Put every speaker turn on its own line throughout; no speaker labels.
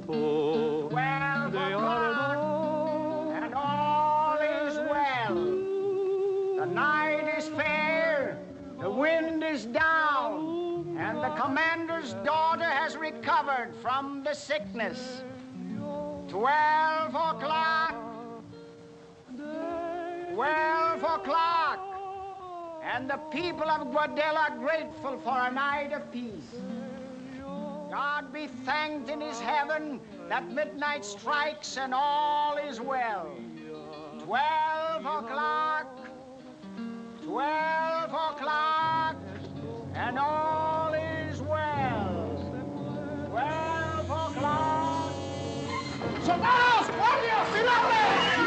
12 o'clock, and all is well. The night is fair, the wind is down, and the commander's daughter has recovered from the sickness. 12 o'clock. 12 o'clock. And the people of Guadell are grateful for a night of peace. God be thanked in his heaven that midnight strikes and all is well. 12 o'clock. 12 o'clock. And all is well. 12 o'clock. ¡Soldados! ¡Guardias! ¡Finales!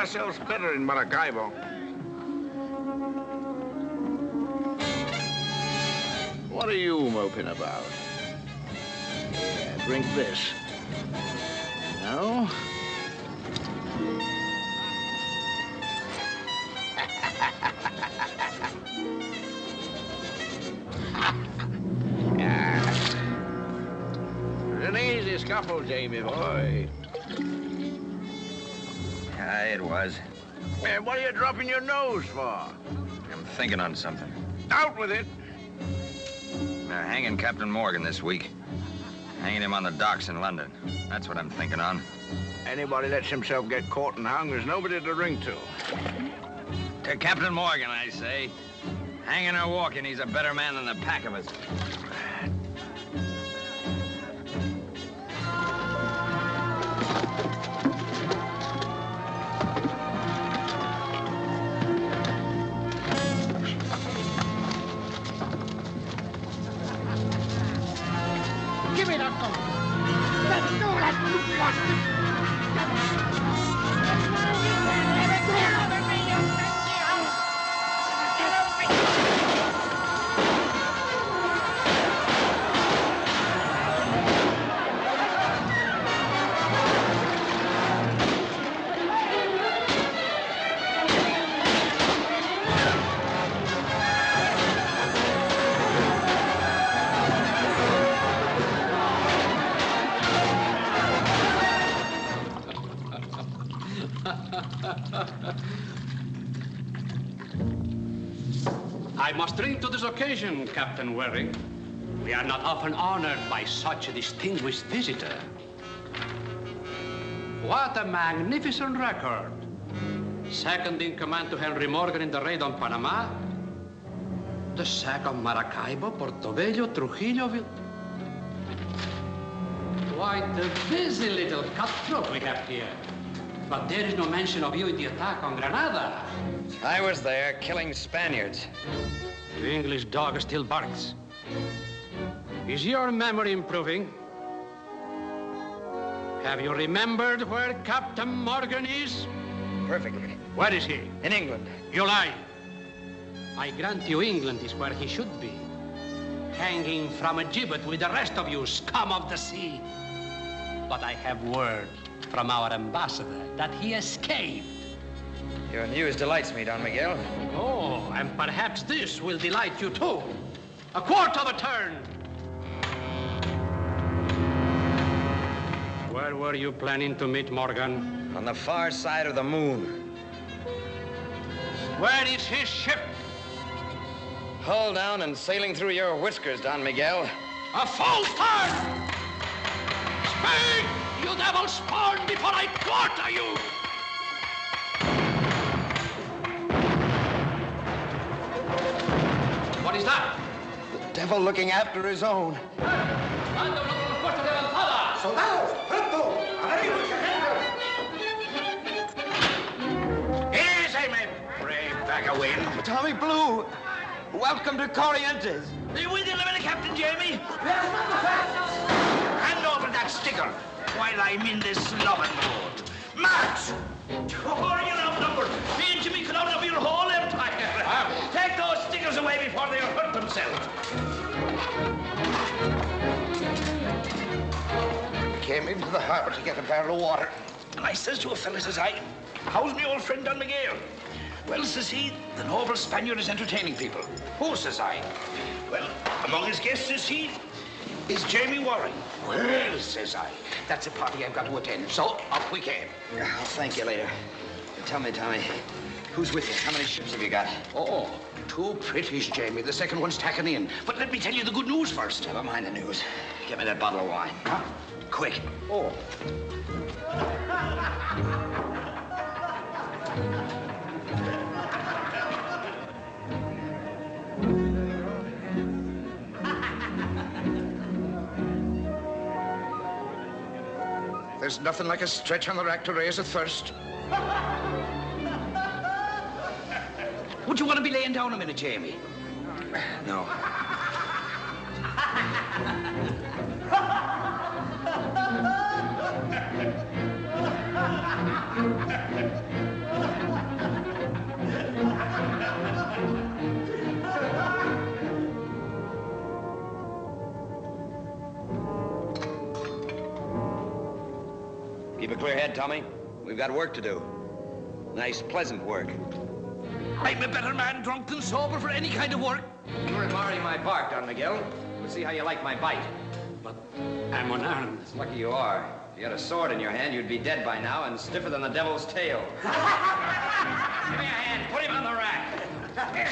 Ourselves better in Maracaibo. What are you moping about? Yeah, drink this. No? It's an easy scuffle, Jamie boy.
It was.
Man, what are you dropping your nose for?
I'm thinking on something.
Out with it!
They're hanging Captain Morgan this week. Hanging him on the docks in London. That's what I'm thinking on.
Anybody lets himself get caught and hung, there's nobody to ring to.
To Captain Morgan, I say. Hanging or walking, he's a better man than the pack of us.
Give me that gun. Let go of that, you bastard.
I must drink to this occasion, Captain Waring. We are not often honored by such a distinguished visitor. What a magnificent record. Second in command to Henry Morgan in the raid on Panama. The sack of Maracaibo, Portobello, Trujillo. Quite a busy little cutthroat we have here. But there is no mention of you in the attack on Granada.
I was there, killing Spaniards.
The English dog still barks. Is your memory improving? Have you remembered where Captain Morgan is?
Perfectly.
Where is he?
In England.
You lie. I grant you England is where he should be. Hanging from a gibbet with the rest of you, scum of the sea. But I have word from our ambassador that he escaped.
Your news delights me, Don Miguel.
Oh, and perhaps this will delight you too. A quarter of a turn. Where were you planning to meet Morgan?
On the far side of the moon.
Where is his ship?
Hull down and sailing through your whiskers, Don Miguel.
A false turn! Speak, you devil spawn, before I quarter you! What is that?
The devil looking after his own. Soldados, pronto! Arriba,
Easy, my brave bag of wind.
Tommy Blue, welcome to Corrientes.
Are you with you, Captain Jamie? Hand over that sticker while I'm in this loving mood. March! Oh, you're outnumbered. Me and Jimmy could outnumber your whole empire. Take those stickers away before they hurt themselves.
Came into the harbor to get a barrel of water.
And I says to a fella, says I, how's my old friend Don Miguel? Well, says he, the noble Spaniard is entertaining people. Who, says I? Well, among his guests, says he, is Jamie Warren. Well, says I, that's a party I've got to attend. So, up we came.
I'll thank you later. Tell me, Tommy, who's with you? How many ships have you got?
Oh, 2 British, Jamie. The second one's tacking in. But let me tell you the good news first.
Never mind the news. Get me that bottle of wine.
Huh?
Quick.
Oh. There's nothing like a stretch on the rack to raise a thirst. Would you want to be laying down a minute, Jamie?
No. Keep a clear head, Tommy. We've got work to do. Nice, pleasant work.
I'm a better man drunk than sober for any kind of work.
You're admiring my bark, Don Miguel. We'll see how you like my bite.
But I'm unarmed.
It's lucky you are. If you had a sword in your hand, you'd be dead by now and stiffer than the devil's tail. Give me a hand. Put him on the rack.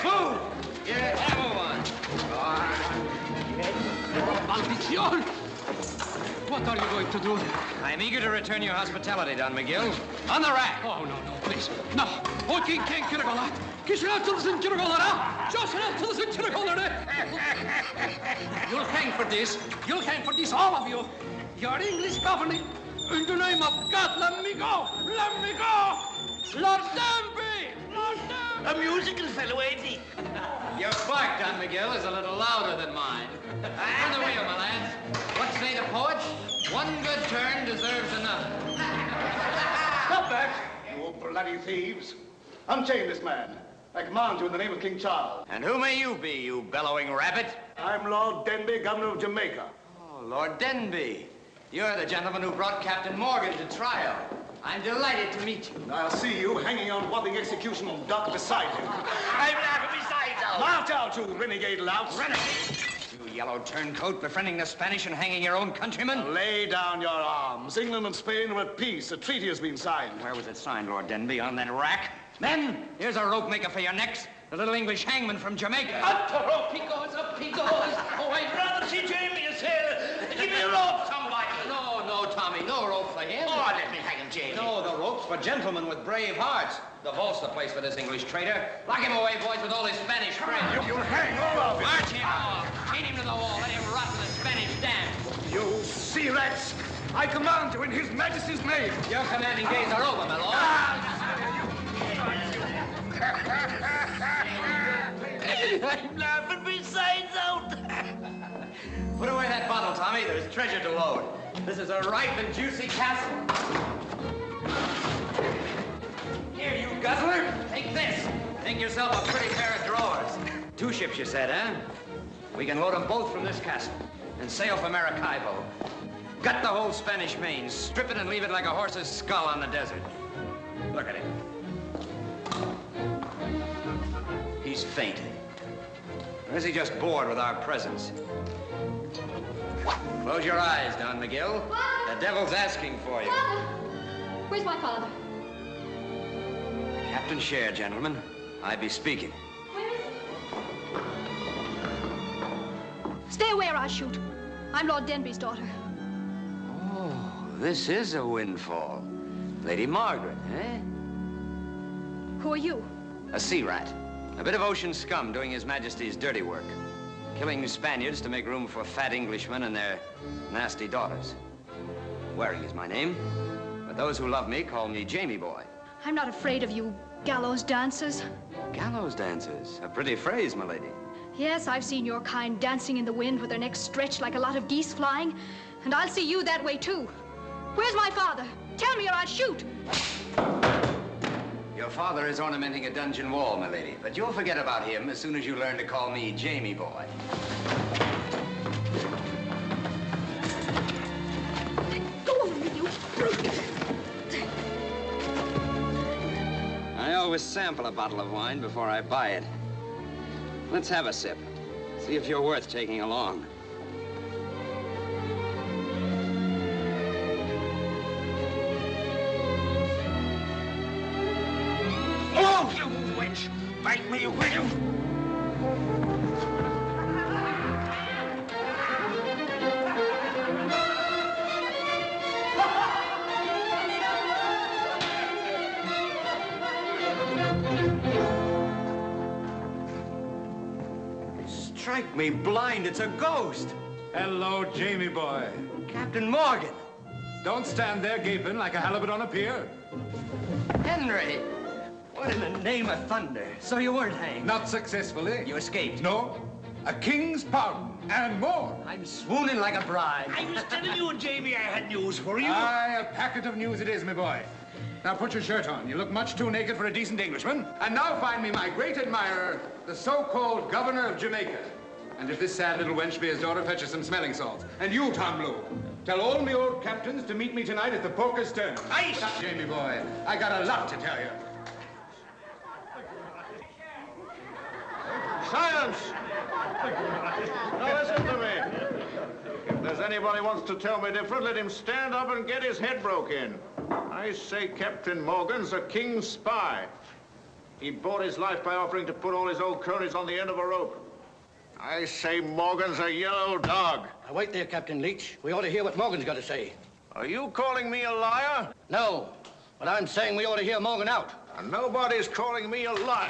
Move! Yeah, move on.
Maldición! What are you going to do?
I'm eager to return your hospitality, Don Miguel. On the rack.
Oh, no, please. No. Oh, King Kirigola. Kishiratulsin Kirigola. Joshiratulsin Kirigola. You'll hang for this. You'll hang for this, all of you. Your English governor. In the name of God, let me go. Let me go. Lord Danby. Lord Danby.
A musical fellow, ain't he?
Your bark, Don Miguel, is a little louder than mine. On the wheel, my lads. What say the poets? One good turn deserves another.
Stop that, you bloody thieves. Unchain this man. I command you in the name of King Charles.
And who may you be, you bellowing rabbit?
I'm Lord Denby, Governor of Jamaica.
Oh, Lord Denby. You're the gentleman who brought Captain Morgan to trial. I'm delighted to meet you.
I'll see you hanging on Wapping execution dock beside him.
I'm laughing besides out.
March out, you renegade louts.
Renegade! You yellow turncoat befriending the Spanish and hanging your own countrymen?
Lay down your arms. England and Spain are at peace. A treaty has been signed.
Where was it signed, Lord Denby? On that rack? Men, here's a rope maker for your necks. The little English hangman from Jamaica.
Up the rope he goes, up he goes. Oh, I'd rather see Jamie a sailor. Give me a rope, somebody.
No, Tommy, no rope for him.
Oh, let me hang him, Jamie.
No, the rope's for gentlemen with brave hearts. The vault's the place for this English traitor. Lock him away, boys, with all his Spanish friends.
You'll hang all of you.
March him off. Chain him to the wall. Let him rot in the Spanish dam.
You sea rats. I command you in His Majesty's name.
Your commanding days are over, my lord.
I'm laughing besides out.
Put away that bottle, Tommy. There's treasure to load. This is a ripe and juicy castle. Here, you guzzler. Take this. Make yourself a pretty pair of drawers. 2 ships, you said, huh? We can load them both from this castle and sail for Maracaibo. Gut the whole Spanish main, strip it and leave it like a horse's skull on the desert. Look at him. He's fainted. Or is he just bored with our presence? Close your eyes, Don McGill.
Father!
The devil's asking for you.
Father! Where's my father?
Captain Share, gentlemen. I be speaking.
Where is he? Stay away or I'll shoot. I'm Lord Denby's daughter.
Oh, this is a windfall. Lady Margaret, eh?
Who are you?
A sea rat. A bit of ocean scum doing His Majesty's dirty work. Killing Spaniards to make room for fat Englishmen and their nasty daughters. Waring is my name, but those who love me call me Jamie Boy.
I'm not afraid of you gallows dancers.
Gallows dancers, a pretty phrase, my lady.
Yes, I've seen your kind dancing in the wind with their necks stretched like a lot of geese flying, and I'll see you that way too. Where's my father? Tell me or I'll shoot.
Your father is ornamenting a dungeon wall, my lady, but you'll forget about him as soon as you learn to call me Jamie Boy.
Go on with you.
I always sample a bottle of wine before I buy it. Let's have a sip. See if you're worth taking along.
Oh, you witch! Bite me, will you?
Strike me blind, it's a ghost!
Hello, Jamie boy.
Captain Morgan!
Don't stand there gaping like a halibut on a pier.
Henry! What in the name of thunder? So you weren't hanged?
Not successfully.
You escaped?
No. A king's pardon and more.
I'm swooning like a bride.
I was telling you, Jamie, I had news for you.
Aye, a packet of news it is, my boy. Now put your shirt on. You look much too naked for a decent Englishman. And now find me my great admirer, the so-called Governor of Jamaica. And if this sad little wench be his daughter, fetch us some smelling salts. And you, Tom Blue, tell all me old captains to meet me tonight at the Poker's Turn.
Aye,
Jamie boy, I got a lot to tell you.
Silence! Now listen to me. If there's anybody wants to tell me different, let him stand up and get his head broke in. I say Captain Morgan's a king's spy. He bought his life by offering to put all his old cronies on the end of a rope. I say Morgan's a yellow dog.
Now, wait there, Captain Leech. We ought to hear what Morgan's got to say.
Are you calling me a liar?
No, but I'm saying we ought to hear Morgan out.
And nobody's calling me a liar.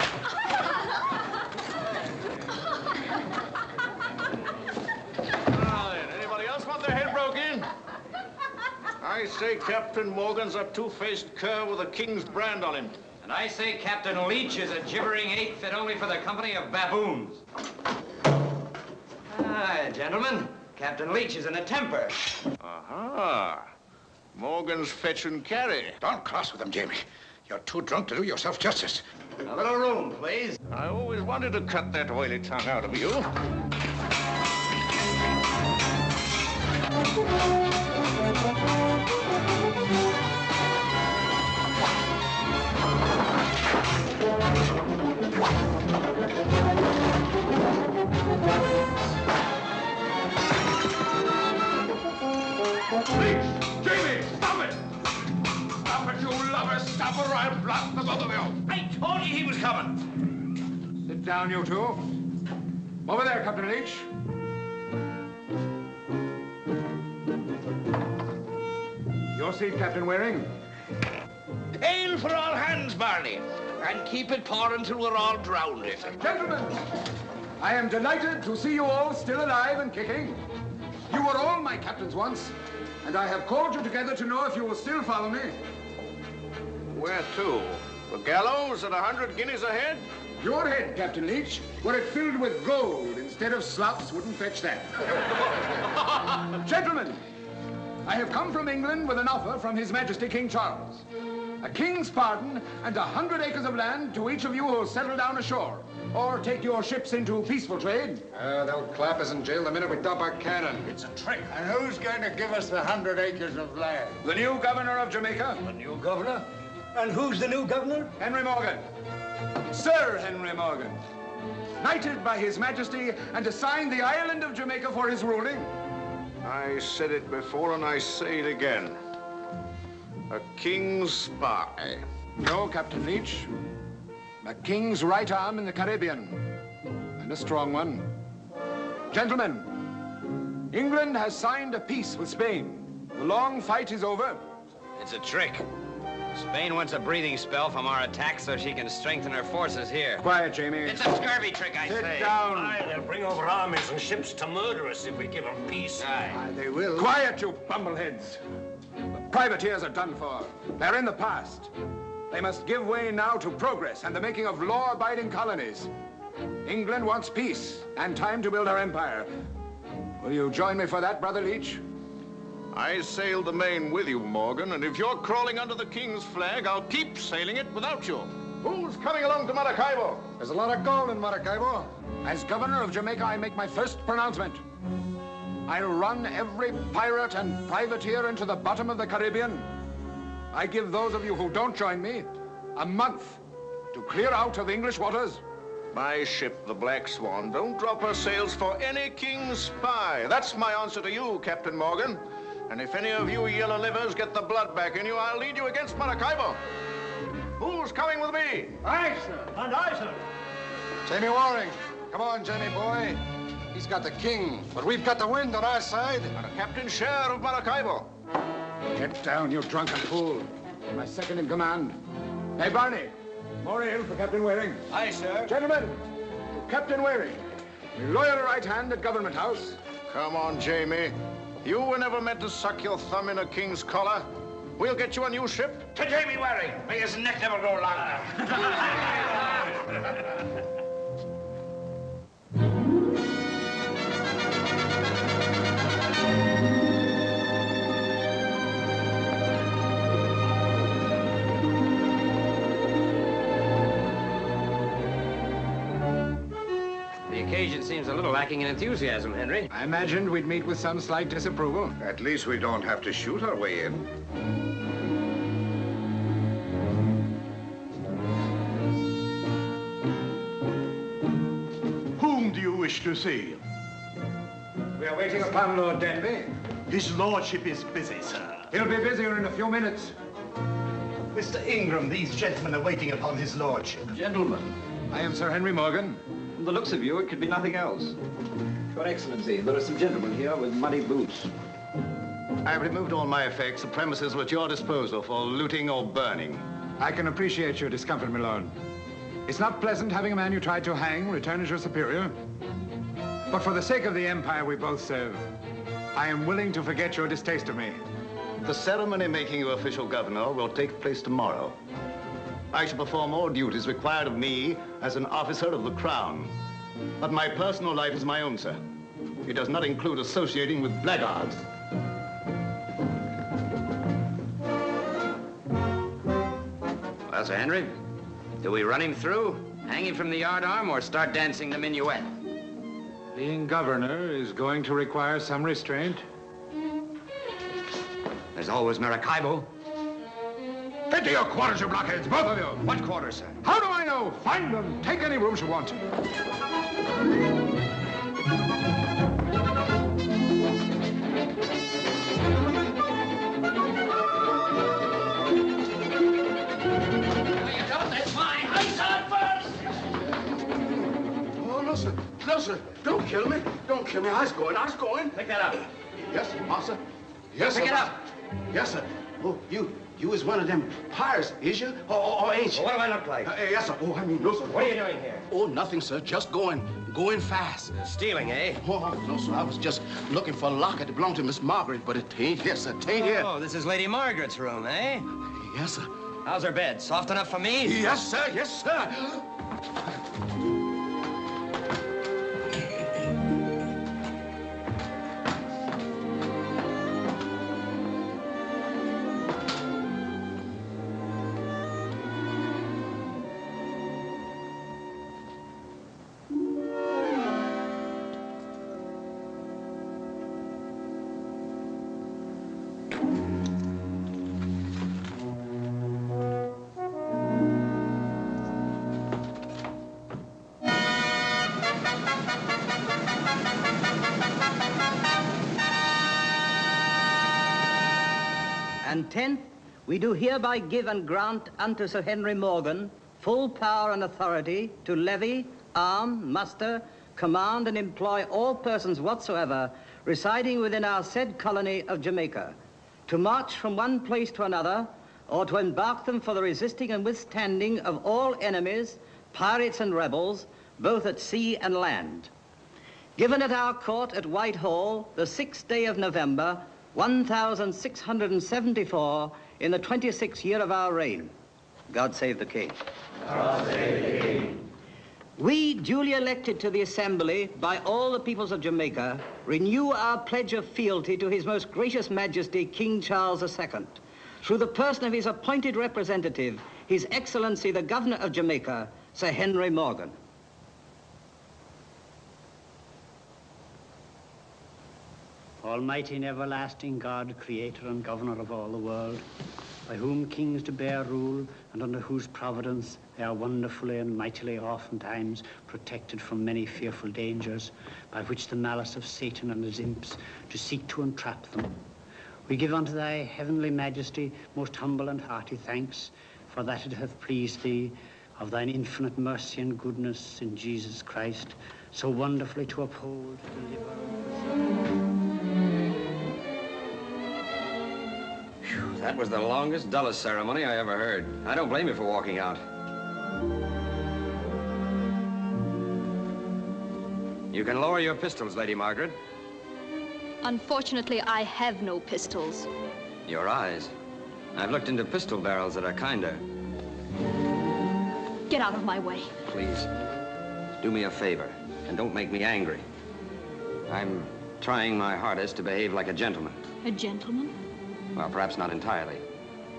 Now then, anybody else want their head broke in? I say Captain Morgan's a two-faced cur with a king's brand on him.
And I say Captain Leech is a gibbering ape fit only for the company of baboons. Ah, gentlemen, Captain Leech is in a temper.
Aha. Morgan's fetch and carry.
Don't cross with him, Jamie. You're too drunk to do yourself justice.
A little room, please.
I always wanted to cut that oily tongue out of you.
Please, Jamie, stop it! Stop it, you lovers! Stop or I'll blast the both of you!
I told you he was coming.
Sit down, you two. Over there, Captain Leech. Your seat, Captain Waring.
Ale for all hands, Barney. And keep it pouring till we're all drowned.
Gentlemen, I am delighted to see you all still alive and kicking. You were all my captains once, and I have called you together to know if you will still follow me.
Where to? The gallows at 100 guineas a head?
Your head, Captain Leech, were it filled with gold instead of slops, wouldn't fetch that. Gentlemen, I have come from England with an offer from His Majesty King Charles. A king's pardon and 100 acres of land to each of you who'll settle down ashore or take your ships into peaceful trade.
They'll clap us in jail the minute we dump our cannon.
It's a trick.
And who's going to give us the 100 acres of land?
The new Governor of Jamaica,
The new governor? And who's the new governor?
Henry Morgan. Sir Henry Morgan. knighted by His Majesty, and assigned the island of Jamaica for his ruling?
I said it before and I say it again. A king's spy.
No, Captain Leech. A king's right arm in the Caribbean. And a strong one. Gentlemen, England has signed a peace with Spain. The long fight is over.
It's a trick. Spain wants a breathing spell from our attack so she can strengthen her forces here.
Quiet, Jamie.
It's a scurvy trick, I say.
Sit down.
Aye, they'll bring over armies and ships to murder us if we give them peace.
Aye.
They will. Quiet, you bumbleheads. The privateers are done for. They're in the past. They must give way now to progress and the making of law-abiding colonies. England wants peace and time to build her empire. Will you join me for that, Brother Leech?
I sailed the Main with you, Morgan, and if you're crawling under the king's flag, I'll keep sailing it without you. Who's coming along to Maracaibo?
There's a lot of gold in Maracaibo. As Governor of Jamaica, I make my first pronouncement. I'll run every pirate and privateer into the bottom of the Caribbean. I give those of you who don't join me a month to clear out of English waters.
My ship, the Black Swan, don't drop her sails for any king's spy. That's my answer to you, Captain Morgan. And if any of you yellow livers get the blood back in you, I'll lead you against Maracaibo. Who's coming with me?
Aye, sir.
And I, sir.
Jamie Waring. Come on, Jamie boy. He's got the king, but we've got the wind on our side.
And a Captain Share of Maracaibo.
Get down, you drunken fool. You're my second in command. Hey, Barney. Maureen for Captain Waring.
Aye, sir.
Gentlemen, to Captain Waring, your loyal right hand at Government House.
Come on, Jamie. You were never meant to suck your thumb in a king's collar. We'll get you a new ship.
To Jamie Waring. May his neck never grow longer.
The occasion seems a little lacking in enthusiasm, Henry.
I imagined we'd meet with some slight disapproval.
At least we don't have to shoot our way in.
Whom do you wish to see?
We are waiting upon Lord Denby.
His lordship is busy, sir.
He'll be busier in a few minutes.
Mr. Ingram, these gentlemen are waiting upon his lordship.
Gentlemen,
I am Sir Henry Morgan.
from the looks of you, it could be nothing else. Your Excellency, there are some gentlemen here with muddy boots.
I've removed all my effects. The premises were at your disposal for looting or burning.
I can appreciate your discomfort, my lord. It's not pleasant having a man you tried to hang return as your superior. But for the sake of the empire we both serve, I am willing to forget your distaste of me.
The ceremony making you official governor will take place tomorrow. I shall perform all duties required of me as an officer of the crown. But my personal life is my own, sir. It does not include associating with blackguards.
Well, Sir Henry, do we run him through, hang him from the yardarm, or start dancing the minuet?
Being governor is going to require some restraint.
There's always Maracaibo.
Into your quarters, you blockheads, both of you!
What quarters, sir?
How do I know? Find them. Take any rooms you want.
No, sir. Don't kill me. Don't kill me. I was going.
Pick that up.
Yes, sir, master. Yes, sir.
Pick it up.
Yes, sir. Oh, you is one of them pirates, is you? Or ain't you?
Well, what do I look like?
Yes, sir. Oh, I mean, no, sir.
What are you doing here?
Oh, nothing, sir. Just going fast.
Stealing, eh?
Oh, no, sir. I was just looking for a locket that belonged to Miss Margaret, but it ain't here, sir. It ain't here.
Oh, this is Lady Margaret's room, eh?
Yes, sir.
How's her bed? Soft enough for me?
Yes, sir. Yes, sir.
And 10th, we do hereby give and grant unto Sir Henry Morgan full power and authority to levy, arm, muster, command, and employ all persons whatsoever residing within our said colony of Jamaica, to march from one place to another, or to embark them for the resisting and withstanding of all enemies, pirates and rebels, both at sea and land. Given at our court at Whitehall, the 6th day of November, 1674, in the 26th year of our reign. God save the King.
God save the King.
We, duly elected to the Assembly by all the peoples of Jamaica, renew our pledge of fealty to His Most Gracious Majesty, King Charles II, through the person of his appointed representative, His Excellency, the Governor of Jamaica, Sir Henry Morgan.
Almighty and everlasting God, creator and governor of all the world, by whom kings do bear rule, and under whose providence they are wonderfully and mightily oftentimes protected from many fearful dangers, by which the malice of Satan and his imps do seek to entrap them. We give unto thy heavenly majesty most humble and hearty thanks, for that it hath pleased thee, of thine infinite mercy and goodness in Jesus Christ, so wonderfully to uphold, deliver,
That was the longest, dullest ceremony I ever heard. I don't blame you for walking out. You can lower your pistols, Lady Margaret.
Unfortunately, I have no pistols.
Your eyes. I've looked into pistol barrels that are kinder.
Get out of my way.
Please, do me a favor, and don't make me angry. I'm trying my hardest to behave like a gentleman.
A gentleman?
Well, perhaps not entirely.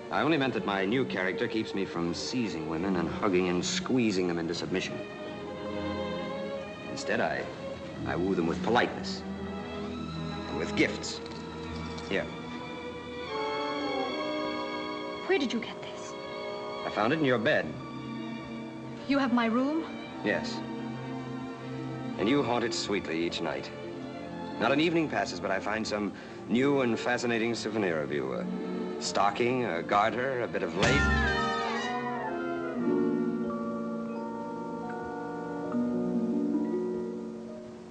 I only meant that my new character keeps me from seizing women and hugging and squeezing them into submission. Instead, I woo them with politeness and with gifts. Here.
Where did you get this?
I found it in your bed.
You have my room?
Yes. And you haunt it sweetly each night. Not an evening passes, but I find some new and fascinating souvenir of you. A stocking, a garter, a bit of lace.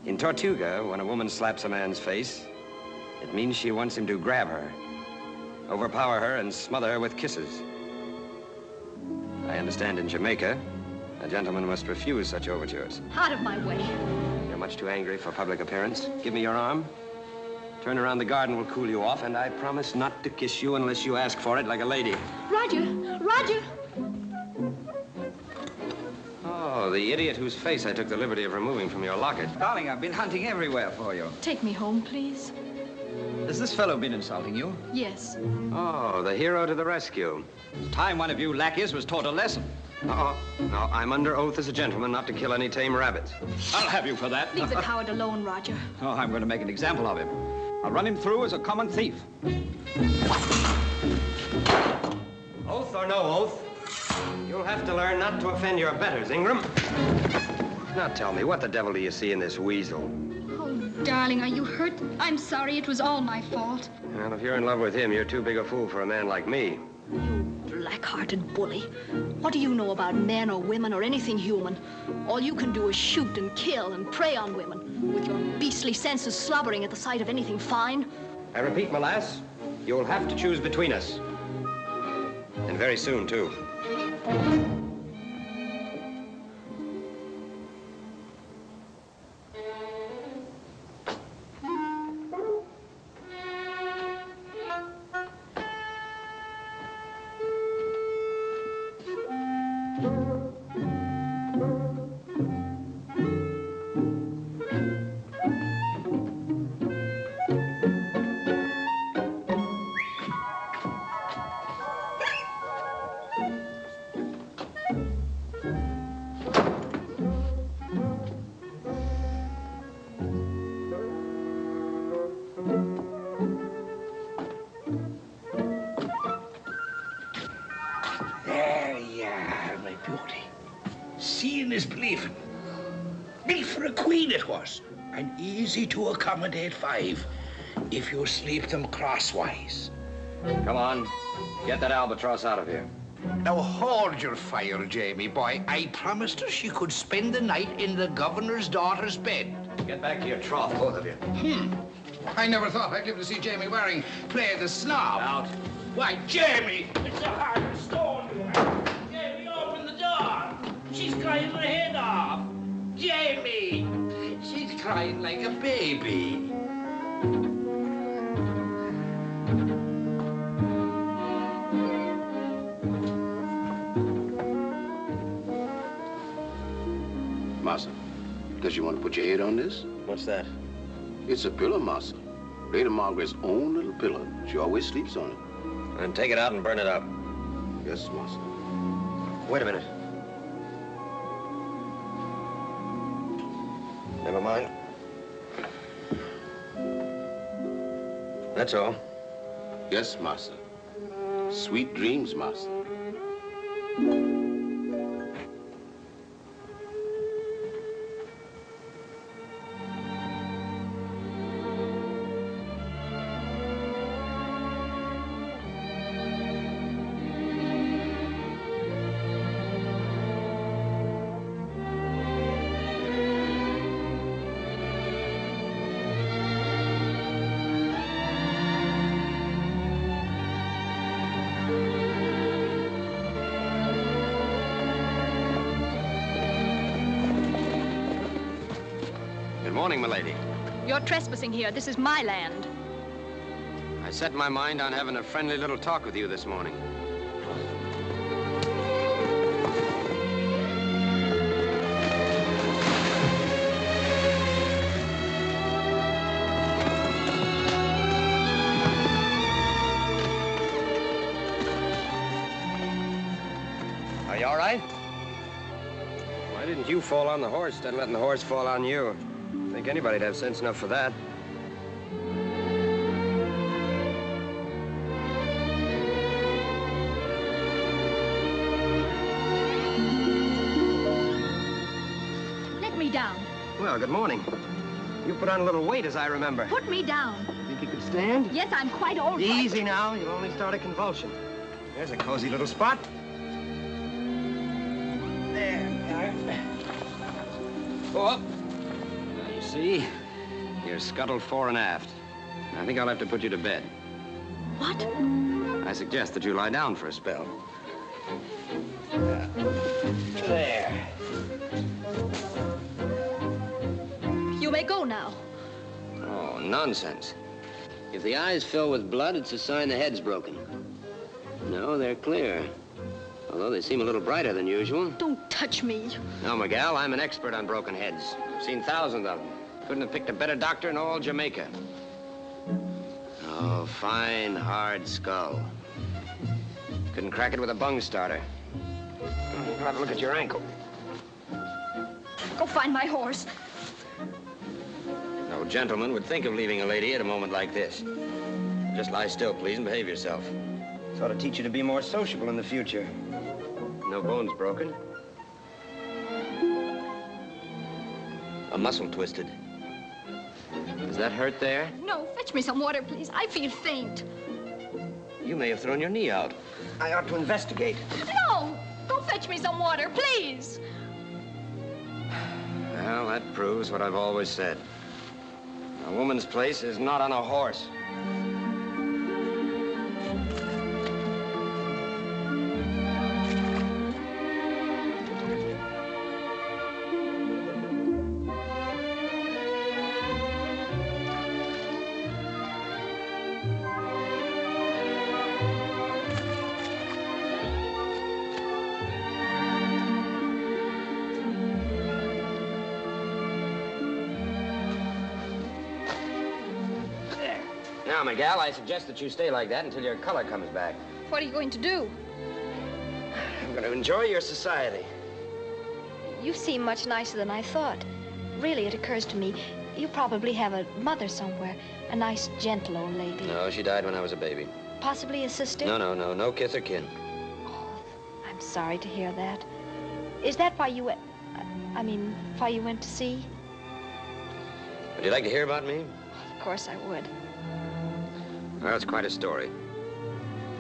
In Tortuga, when a woman slaps a man's face, it means she wants him to grab her, overpower her, and smother her with kisses. I understand in Jamaica, a gentleman must refuse such overtures.
Out of my way.
You're much too angry for public appearance. Give me your arm. Turn around the garden will cool you off, and I promise not to kiss you unless you ask for it like a lady.
Roger! Roger!
Oh, the idiot whose face I took the liberty of removing from your locket.
Darling, I've been hunting everywhere for you.
Take me home, please.
Has this fellow been insulting you?
Yes.
Oh, the hero to the rescue.
It's time one of you lackeys was taught a lesson.
No, I'm under oath as a gentleman not to kill any tame rabbits.
I'll have you for that.
Leave the coward alone, Roger.
Oh, I'm going to make an example of him. I'll run him through as a common thief.
Oath or no oath, you'll have to learn not to offend your betters, Ingram. Now tell me, what the devil do you see in this weasel?
Oh, darling, are you hurt? I'm sorry, it was all my fault.
Well, if you're in love with him, you're too big a fool for a man like me.
You black-hearted bully. What do you know about men or women or anything human? All you can do is shoot and kill and prey on women, with your beastly senses slobbering at the sight of anything fine.
I repeat, my lass, you'll have to choose between us. And very soon, too.
There you are, my beauty. Seeing is believing. Built for a queen it was, and easy to accommodate 5 if you sleep them crosswise.
Come on. Get that albatross out of here.
Now, hold your fire, Jamie boy. I promised her she could spend the night in the governor's daughter's bed.
Get back to your trough, both of you.
I never thought I'd live to see Jamie Waring play the snob.
Out.
Why, Jamie!
It's a hard stone. Jamie, open the door. She's crying her head off.
Jamie! She's crying like a baby.
Massa, does you want to put your head on this?
What's that?
It's a pillow, Massa. Lady Margaret's own little pillow. She always sleeps on it.
Then take it out and burn it up.
Yes, Massa.
Wait a minute. Never mind. That's all.
Yes, Massa. Sweet dreams, Massa.
Good morning, milady.
You're trespassing here. This is my land.
I set my mind on having a friendly little talk with you this morning. Are you all right? Why didn't you fall on the horse instead of letting the horse fall on you? I think anybody'd have sense enough for that.
Let me down.
Well, good morning. You put on a little weight, as I remember.
Put me down.
Think you could stand?
Yes, I'm quite old.
Easy now. You'll only start a convulsion. There's a cozy little spot. There we are. Go up. Now, you see, you're scuttled fore and aft. I think I'll have to put you to bed.
What?
I suggest that you lie down for a spell.
There. You may go now.
Oh, nonsense. If the eyes fill with blood, it's a sign the head's broken. No, they're clear. Although they seem a little brighter than usual.
Don't touch me.
No, Miguel, I'm an expert on broken heads. I've seen thousands of them. Couldn't have picked a better doctor in all Jamaica. Oh, fine, hard skull. Couldn't crack it with a bung starter. I'll have a look at your ankle.
Go find my horse.
No gentleman would think of leaving a lady at a moment like this. Just lie still, please, and behave yourself. This ought to teach you to be more sociable in the future. No bones broken. A muscle twisted. Does that hurt there?
No, fetch me some water, please. I feel faint.
You may have thrown your knee out. I ought to investigate.
No! Go fetch me some water, please.
Well, that proves what I've always said. A woman's place is not on a horse. Now, Miguel, I suggest that you stay like that until your color comes back.
What are you going to do?
I'm going to enjoy your society.
You seem much nicer than I thought. Really, it occurs to me, you probably have a mother somewhere. A nice, gentle old lady.
No, she died when I was a baby.
Possibly a sister?
No kith or kin.
Oh, I'm sorry to hear that. Is that why you went... why you went to sea?
Would you like to hear about me?
Of course I would.
Well, it's quite a story.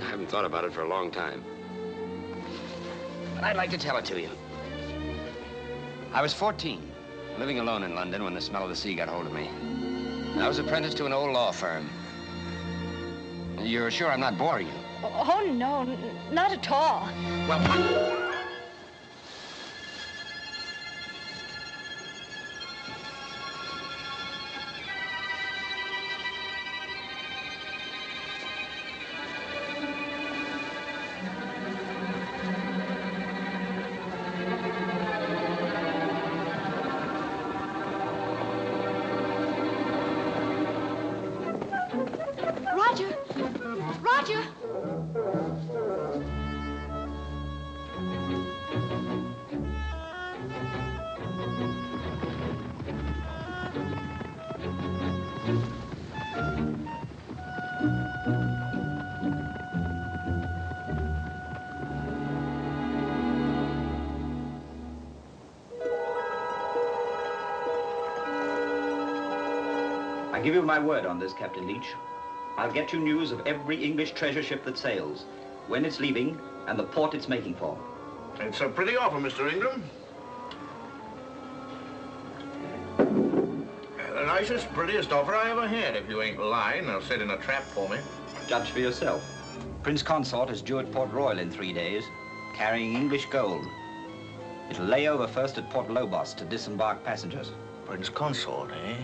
I haven't thought about it for a long time. But I'd like to tell it to you. I was 14, living alone in London when the smell of the sea got hold of me. I was apprenticed to an old law firm. You're sure I'm not boring you?
Oh, no, not at all.
Well,
Roger! Roger!
I give you my word on this, Captain Leech. I'll get you news of every English treasure ship that sails, when it's leaving, and the port it's making for.
It's a pretty offer, Mr. Ingram. The nicest, prettiest offer I ever had, if you ain't lying or setting a trap for me.
Judge for yourself. Prince Consort is due at Port Royal in 3 days, carrying English gold. It'll lay over first at Port Lobos to disembark passengers.
Prince Consort, eh?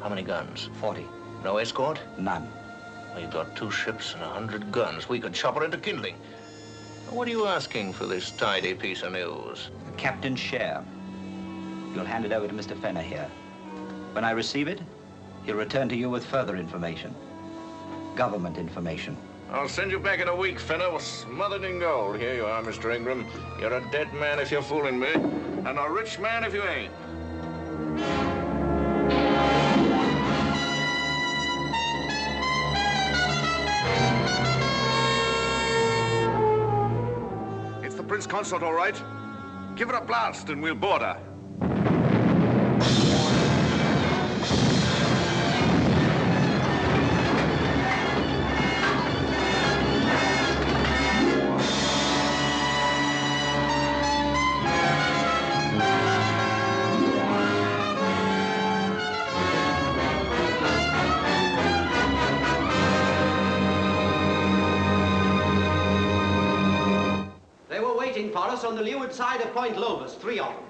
How many guns?
40.
No escort?
None.
We've got 2 ships and 100 guns. We could chop her into kindling. What are you asking for this tidy piece of news?
The captain's share. You'll hand it over to Mr. Fenner here. When I receive it, he'll return to you with further information. Government information.
I'll send you back in a week, Fenner, smothered in gold. Here you are, Mr. Ingram. You're a dead man if you're fooling me, and a rich man if you ain't. It's the Prince Consort, all right. Give her a blast and we'll board her.
On the leeward side of Point Lobos, 3 of them.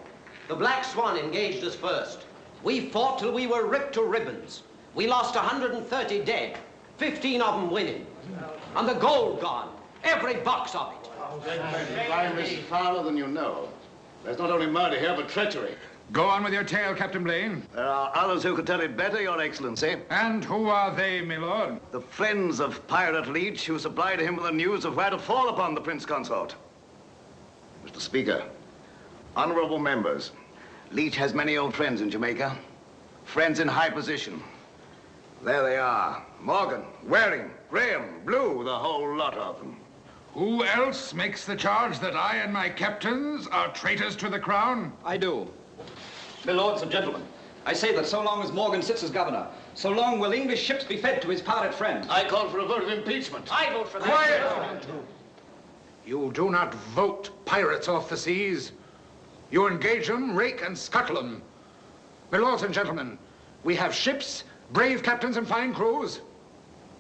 The Black Swan engaged us first. We fought till we were ripped to ribbons. We lost 130 dead, 15 of them winning. And the gold gone, every box of it.
Crime is fouler than you know. There's not only murder here, but treachery.
Go on with your tale, Captain Blaine.
There are others who could tell it better, Your Excellency.
And who are they, my lord?
The friends of Pirate Leech who supplied him with the news of where to fall upon the Prince Consort. Mr. Speaker, honorable members, Leech has many old friends in Jamaica, friends in high position. There they are, Morgan, Waring, Graham, Blue, the whole lot of them.
Who else makes the charge that I and my captains are traitors to the crown?
I do. My lords and gentlemen, I say that so long as Morgan sits as governor, so long will English ships be fed to his pirate friends.
I call for a vote of impeachment.
I vote for that.
Quiet! You do not vote pirates off the seas. You engage them, rake and scuttle them. My lords and gentlemen, we have ships, brave captains and fine crews.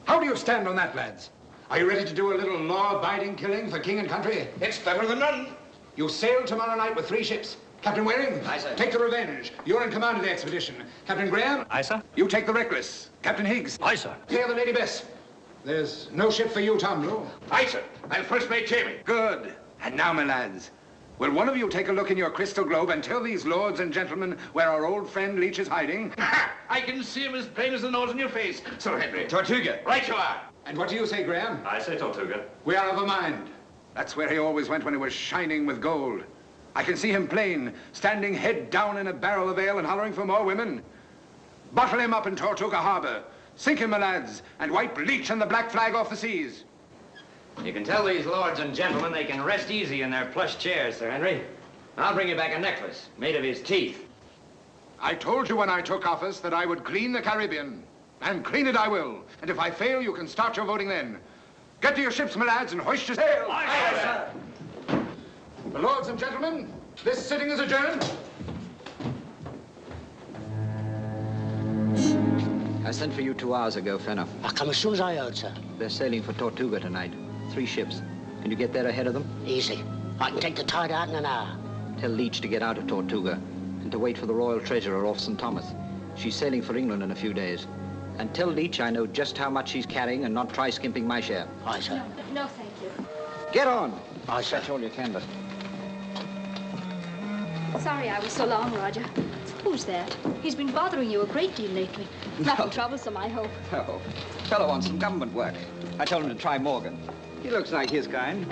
How do you stand on that, lads? Are you ready to do a little law-abiding killing for king and country?
It's better than none.
You sail tomorrow night with 3 ships. Captain Waring,
Aye, sir.
take the Revenge. You're in command of the expedition. Captain Graham?
Aye, sir.
You take the Reckless. Captain Higgs?
Aye, sir.
Clear the Lady Bess. There's no ship for you, Tom Blue.
Aye, sir. And First Mate Jamie.
Good. And now, my lads, will one of you take a look in your crystal globe and tell these lords and gentlemen where our old friend Leech is hiding?
I can see him as plain as the nose on your face, Sir Henry.
Tortuga.
Right you are.
And what do you say, Graham?
I say Tortuga.
We are of a mind. That's where he always went when he was shining with gold. I can see him plain, standing head down in a barrel of ale and hollering for more women. Bottle him up in Tortuga Harbor. Sink him, my lads, and wipe Leech and the Black Flag off the seas.
You can tell these lords and gentlemen they can rest easy in their plush chairs, Sir Henry. I'll bring you back a necklace made of his teeth.
I told you when I took office that I would clean the Caribbean. And clean it I will. And if I fail, you can start your voting then. Get to your ships, my lads, and hoist your sail.
Aye, sir.
The lords and gentlemen, this sitting is adjourned.
I sent for you 2 hours ago, Fenner.
I come as soon as I heard, sir.
They're sailing for Tortuga tonight. 3 ships. Can you get there ahead of them?
Easy. I can take the tide out in an hour.
Tell Leech to get out of Tortuga and to wait for the Royal Treasurer off St. Thomas. She's sailing for England in a few days. And tell Leech I know just how much she's carrying and not try skimping my share.
Aye, sir.
No, thank you.
Get on.
Aye, sir.
Fetch all your canvas.
Sorry I was so long, Roger. Who's that? He's been bothering you a great deal lately. Nothing troublesome, I hope.
Oh, fellow wants some government work. I told him to try Morgan. He looks like his kind.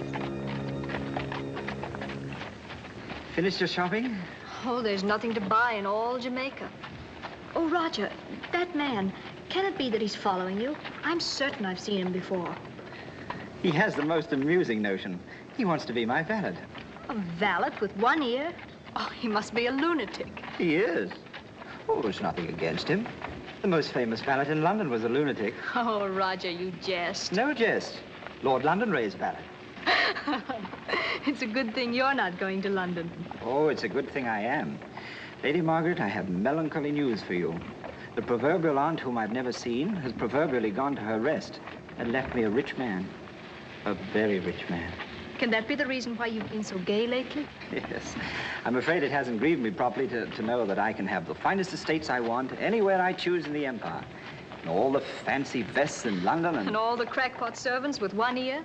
Finished your shopping?
Oh, there's nothing to buy in all Jamaica. Oh, Roger, that man, can it be that he's following you? I'm certain I've seen him before.
He has the most amusing notion. He wants to be my valet.
A valet with 1 ear? Oh, he must be a lunatic.
He is. Oh, there's nothing against him. The most famous valet in London was a lunatic.
Oh, Roger, you jest.
No jest. Lord Londonderry's valet.
It's a good thing you're not going to London.
Oh, it's a good thing I am. Lady Margaret, I have melancholy news for you. The proverbial aunt whom I've never seen has proverbially gone to her rest and left me a rich man. A very rich man.
Can that be the reason why you've been so gay lately?
Yes. I'm afraid it hasn't grieved me properly to know that I can have the finest estates I want anywhere I choose in the Empire. And all the fancy vests in London
And all the crackpot servants with 1 ear?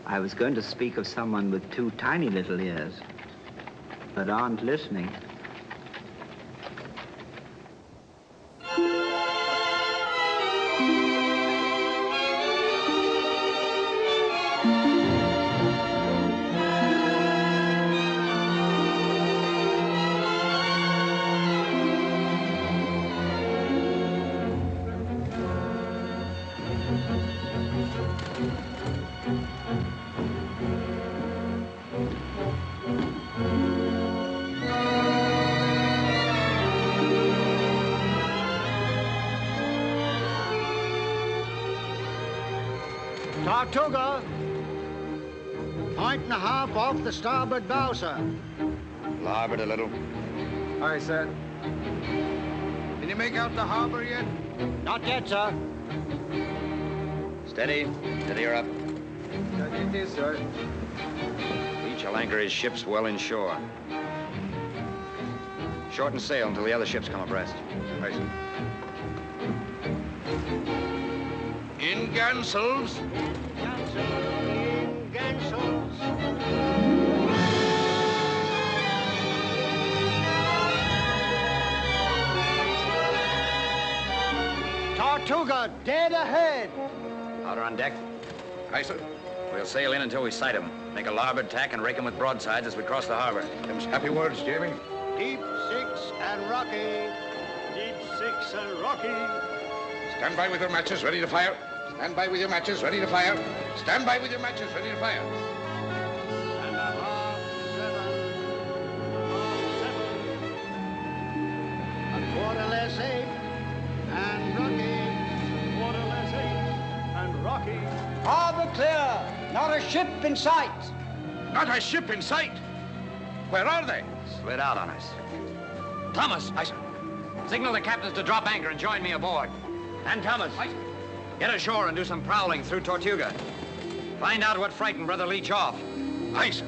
I was going to speak of someone with 2 tiny little ears, but aren't listening.
Tortuga, 1.5 off the starboard bow, sir.
Larboard a little.
Aye, sir. Can you make out the harbor yet?
Not yet, sir.
Steady. Steady her up.
It is, sir.
Leech will anchor his ships well inshore. Shorten sail until the other ships come abreast.
Aye, sir. In gansels.
In gansels. Tortuga, dead ahead.
Powder on deck.
Aye, sir.
We'll sail in until we sight him. Make a larboard tack and rake him with broadsides as we cross the harbor.
Them's happy words, Jamie.
Deep 6 and rocky. Deep 6 and rocky.
Stand by with your matches, ready to fire. Stand by with your matches, ready to fire. Stand by with your matches, ready to fire.
And a half 7. A quarter less 8 and rocky. Quarter less 8 and rocky.
Harbor clear. Not a ship in sight.
Not a ship in sight. Where are they?
Slid out on us. Thomas!
Aye, sir.
Signal the captains to drop anchor and join me aboard. And Thomas, get ashore and do some prowling through Tortuga. Find out what frightened Brother Leech off.
Aye, sir.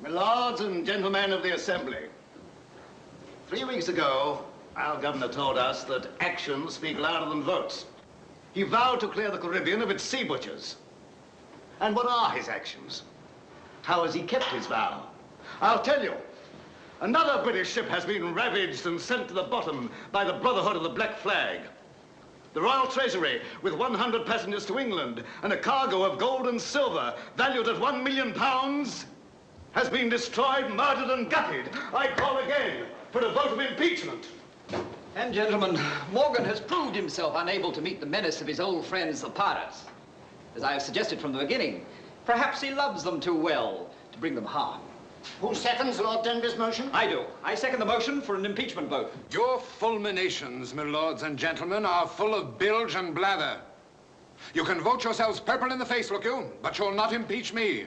My lords and gentlemen of the Assembly, 3 weeks ago, our governor told us that actions speak louder than votes. He vowed to clear the Caribbean of its sea butchers. And what are his actions? How has he kept his vow? I'll tell you. Another British ship has been ravaged and sent to the bottom by the Brotherhood of the Black Flag. The Royal Treasury, with 100 passengers to England and a cargo of gold and silver valued at £1 million, has been destroyed, murdered, and gutted. I call again for a vote of impeachment.
And gentlemen, Morgan has proved himself unable to meet the menace of his old friends, the pirates. As I have suggested from the beginning, perhaps he loves them too well to bring them harm.
Who seconds Lord Denby's motion?
I do. I second the motion for an impeachment vote.
Your fulminations, my lords and gentlemen, are full of bilge and blather. You can vote yourselves purple in the face, look you, but you'll not impeach me.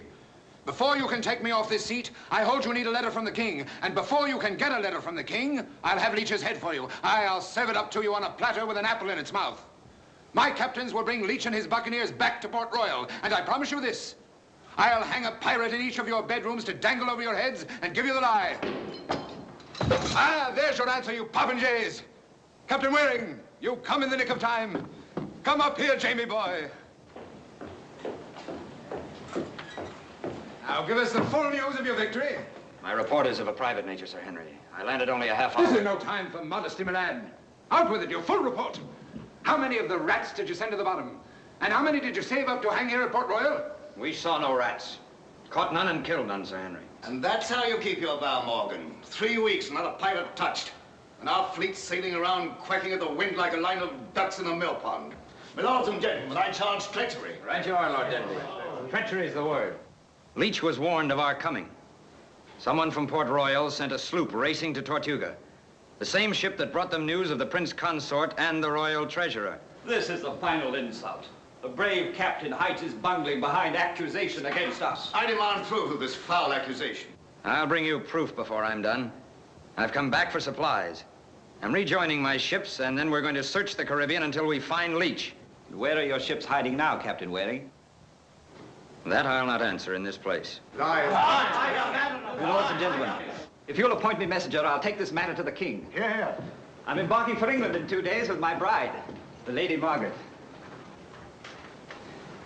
Before you can take me off this seat, I hold you need a letter from the king. And before you can get a letter from the king, I'll have Leech's head for you. I'll serve it up to you on a platter with an apple in its mouth. My captains will bring Leech and his buccaneers back to Port Royal, and I promise you this. I'll hang a pirate in each of your bedrooms to dangle over your heads and give you the lie. Ah, there's your answer, you popinjays. Captain Waring, you come in the nick of time. Come up here, Jamie boy. Now, give us the full news of your victory.
My report is of a private nature, Sir Henry. I landed only a half hour.
This is no time for modesty, my lad. Out with it, your full report. How many of the rats did you send to the bottom? And how many did you save up to hang here at Port Royal?
We saw no rats. Caught none and killed none, Sir Henry.
And that's how you keep your bow, Morgan. 3 weeks, not a pirate touched. And our fleet sailing around, quacking at the wind like a line of ducks in a mill pond. My lords and gentlemen, I charge treachery.
Right you are, Lord Denby. Treachery is the word. Leech was warned of our coming. Someone from Port Royal sent a sloop racing to Tortuga. The same ship that brought them news of the Prince Consort and the Royal Treasurer.
This is the final insult. The brave captain hides his bungling behind accusation against us.
I demand proof of this foul accusation.
I'll bring you proof before I'm done. I've come back for supplies. I'm rejoining my ships, and then we're going to search the Caribbean until we find Leech.
Where are your ships hiding now, Captain Waring?
That I'll not answer in this place.
Lords and gentlemen, if you'll appoint me messenger, I'll take this matter to the king.
Here.
I'm embarking for England in 2 days with my bride, the Lady Margaret.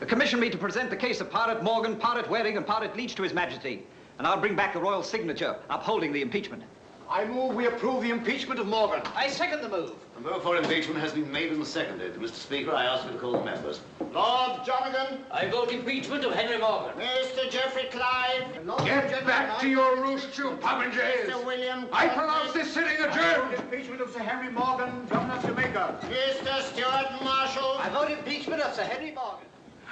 Commission me to present the case of Pirate Morgan, Pirate Waring, and Pirate Leech to His Majesty, and I'll bring back the royal signature upholding the impeachment.
I move we approve the impeachment of Morgan.
I second the move.
The move for impeachment has been made and seconded. Mr. Speaker, I ask you to call the members.
Lord Jonathan.
I vote impeachment of Henry Morgan.
Mr. Geoffrey Clive.
Get back to your roost, you popinjays.
Mr. William.
I pronounce this sitting adjourned.
Impeachment of Sir Henry Morgan, Governor of Jamaica.
Mr. Stuart Marshall.
I vote impeachment of Sir Henry Morgan.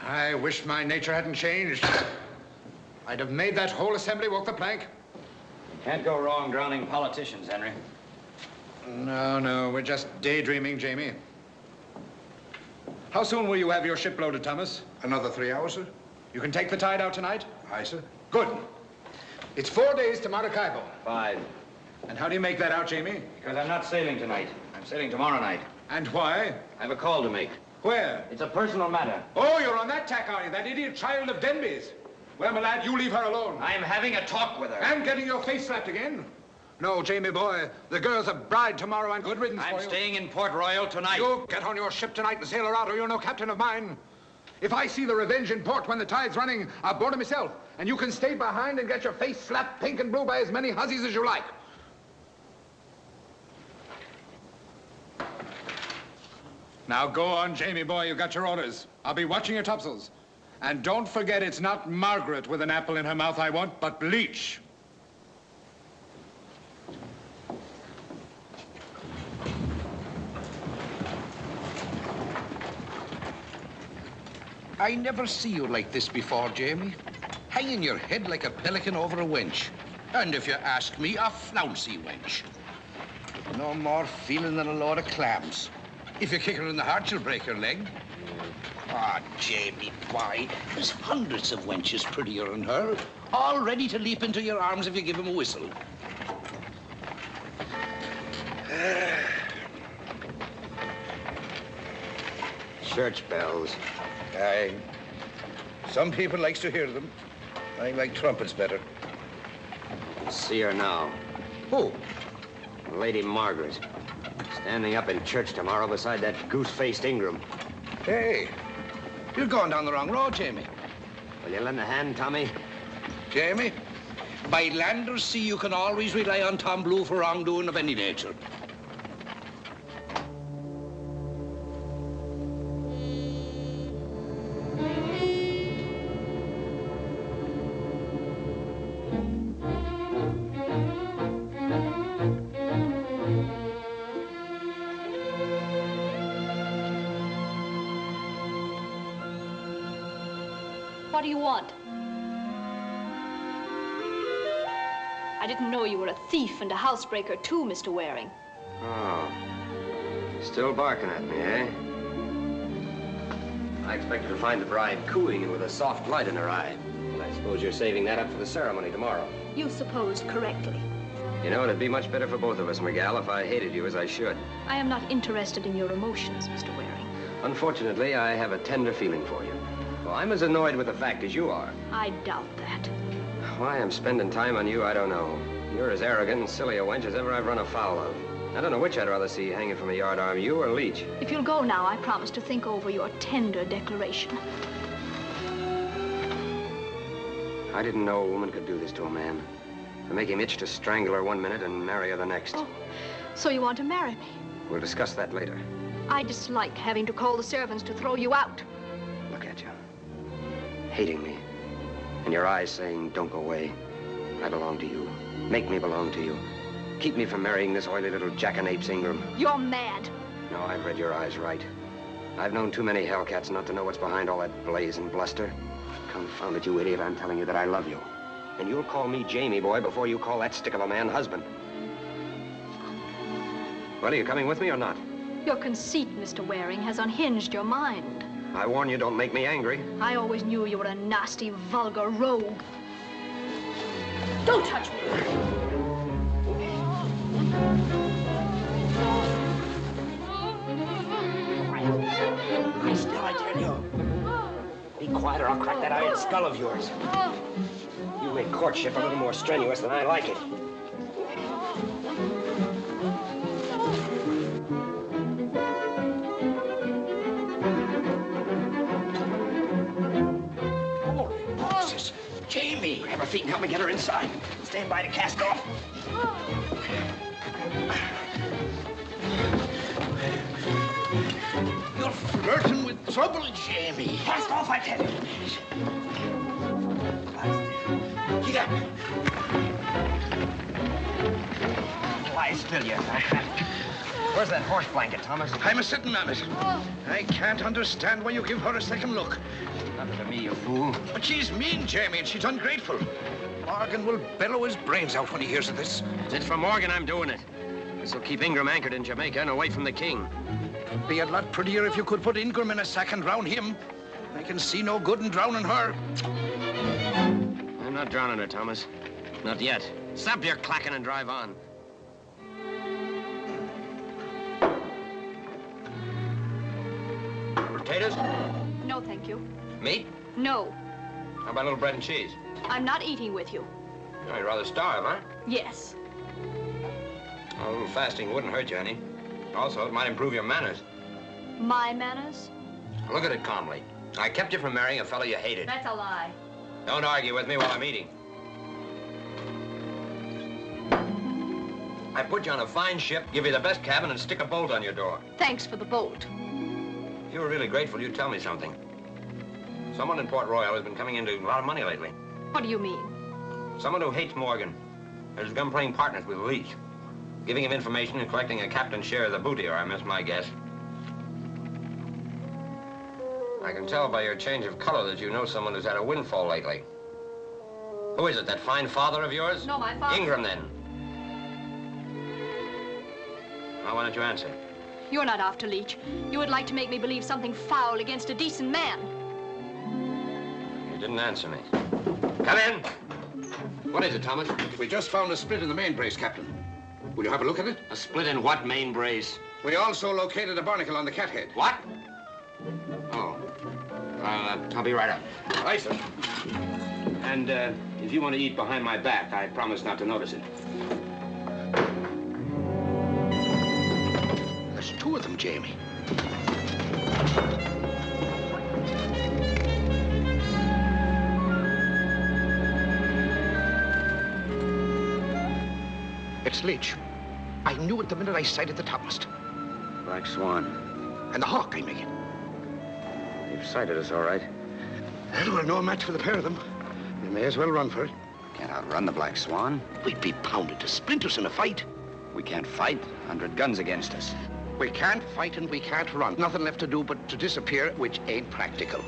I wish my nature hadn't changed. I'd have made that whole assembly walk the plank.
Can't go wrong drowning politicians, Henry.
No, we're just daydreaming, Jamie. How soon will you have your ship loaded, Thomas?
Another 3 hours, sir.
You can take the tide out tonight?
Aye, sir.
Good. It's 4 days to Maracaibo.
5.
And how do you make that out, Jamie?
Because I'm not sailing tonight. I'm sailing tomorrow night.
And why?
I have a call to make.
Where?
It's a personal matter.
Oh, you're on that tack, are you? That idiot child of Denby's. Well, my lad, you leave her alone.
I'm having a talk with her.
And getting your face slapped again? No, Jamie boy. The girl's a bride tomorrow and good riddance for you.
I'm staying in Port Royal tonight.
You get on your ship tonight and sail her out or you're no captain of mine. If I see the Revenge in port when the tide's running, I'll board her myself. And you can stay behind and get your face slapped pink and blue by as many hussies as you like. Now go on, Jamie boy. You got your orders. I'll be watching your topsails. And don't forget, it's not Margaret with an apple in her mouth I want, but Leech.
I never see you like this before, Jamie. Hanging your head like a pelican over a wench. And if you ask me, a flouncy wench. No more feeling than a load of clams. If you kick her in the heart, she'll break her leg. Ah, Jamie, boy, there's hundreds of wenches prettier than her, all ready to leap into your arms if you give them a whistle.
Church bells.
Aye. Some people likes to hear them. I like trumpets better.
See her now.
Who?
Lady Margaret. Standing up in church tomorrow beside that goose-faced Ingram.
Hey, you're going down the wrong road, Jamie.
Will you lend a hand, Tommy?
Jamie, by land or sea, you can always rely on Tom Blue for wrongdoing of any nature.
What do you want? I didn't know you were a thief and a housebreaker too, Mr. Waring.
Oh. Still barking at me, eh? I expected to find the bride cooing and with a soft light in her eye. And I suppose you're saving that up for the ceremony tomorrow.
You supposed correctly.
You know, it'd be much better for both of us, Miguel, if I hated you as I should.
I am not interested in your emotions, Mr. Waring.
Unfortunately, I have a tender feeling for you. Well, I'm as annoyed with the fact as you are.
I doubt that.
Why I'm spending time on you, I don't know. You're as arrogant and silly a wench as ever I've run afoul of. I don't know which I'd rather see hanging from a yardarm, you or Leech.
If you'll go now, I promise to think over your tender declaration.
I didn't know a woman could do this to a man. To make him itch to strangle her one minute and marry her the next.
Oh, so you want to marry me?
We'll discuss that later.
I dislike having to call the servants to throw you out.
Look at you. Hating me. And your eyes saying, don't go away. I belong to you. Make me belong to you. Keep me from marrying this oily little jackanapes Ingram.
You're mad.
No, I've read your eyes right. I've known too many hellcats not to know what's behind all that blaze and bluster. Confound it, you idiot, I'm telling you that I love you. And you'll call me Jamie boy before you call that stick of a man husband. Well, are you coming with me or not?
Your conceit, Mr. Waring, has unhinged your mind.
I warn you, don't make me angry.
I always knew you were a nasty, vulgar rogue. Don't touch me!
Lie still, I tell you. Be quiet or I'll crack that iron skull of yours.
You make courtship a little more strenuous than I like it.
Jamie, grab her feet and help me get her inside. Stand by to cast off. You're flirting with trouble, Jamie. Cast off, I tell you. Get up.
Lie still, you fat. Where's that horse blanket, Thomas?
I'm a-sitting on it. I can't understand why you give her a second look.
Nothing to me, you fool.
But she's mean, Jamie, and she's ungrateful. Morgan will bellow his brains out when he hears of this.
It's for Morgan I'm doing it. This'll keep Ingram anchored in Jamaica and away from the king.
It'd be a lot prettier if you could put Ingram in a sack and drown him. I can see no good in drowning her.
I'm not drowning her, Thomas. Not yet. Stop your clacking and drive on. Potatoes?
No, thank you.
Meat?
No.
How about a little bread and cheese?
I'm not eating with you.
Oh, you're rather starved, huh?
Yes.
A little fasting wouldn't hurt you any. Also, it might improve your manners.
My manners?
Look at it calmly. I kept you from marrying a fellow you hated.
That's a lie.
Don't argue with me while I'm eating. I put you on a fine ship, give you the best cabin, and stick a bolt on your door.
Thanks for the bolt.
If you were really grateful, you'd tell me something. Someone in Port Royal has been coming into a lot of money lately.
What do you mean?
Someone who hates Morgan. Has begun playing partners with Leech. Giving him information and collecting a captain's share of the booty, or I miss my guess. I can tell by your change of color that you know someone who's had a windfall lately. Who is it, that fine father of yours?
No, my father.
Ingram, then. Now, why don't you answer?
You're not after Leech. You would like to make me believe something foul against a decent man.
You didn't answer me. Come in. What is it, Thomas?
We just found a split in the main brace, Captain. Will you have a look at it?
A split in what main brace?
We also located a barnacle on the cathead.
What? Oh. I'll be right up.
Aye, sir.
And if you want to eat behind my back, I promise not to notice it.
There's two of them, Jamie. It's Leech. I knew it the minute I sighted the topmast.
Black Swan.
And the hawk, I mean.
You've sighted us, all right.
Well, we're no match for the pair of them. We may as well run for it.
Can't outrun the Black Swan.
We'd be pounded to splinters in a fight.
We can't fight. 100 guns against us.
We can't fight and we can't run. Nothing left to do but to disappear, which ain't practical.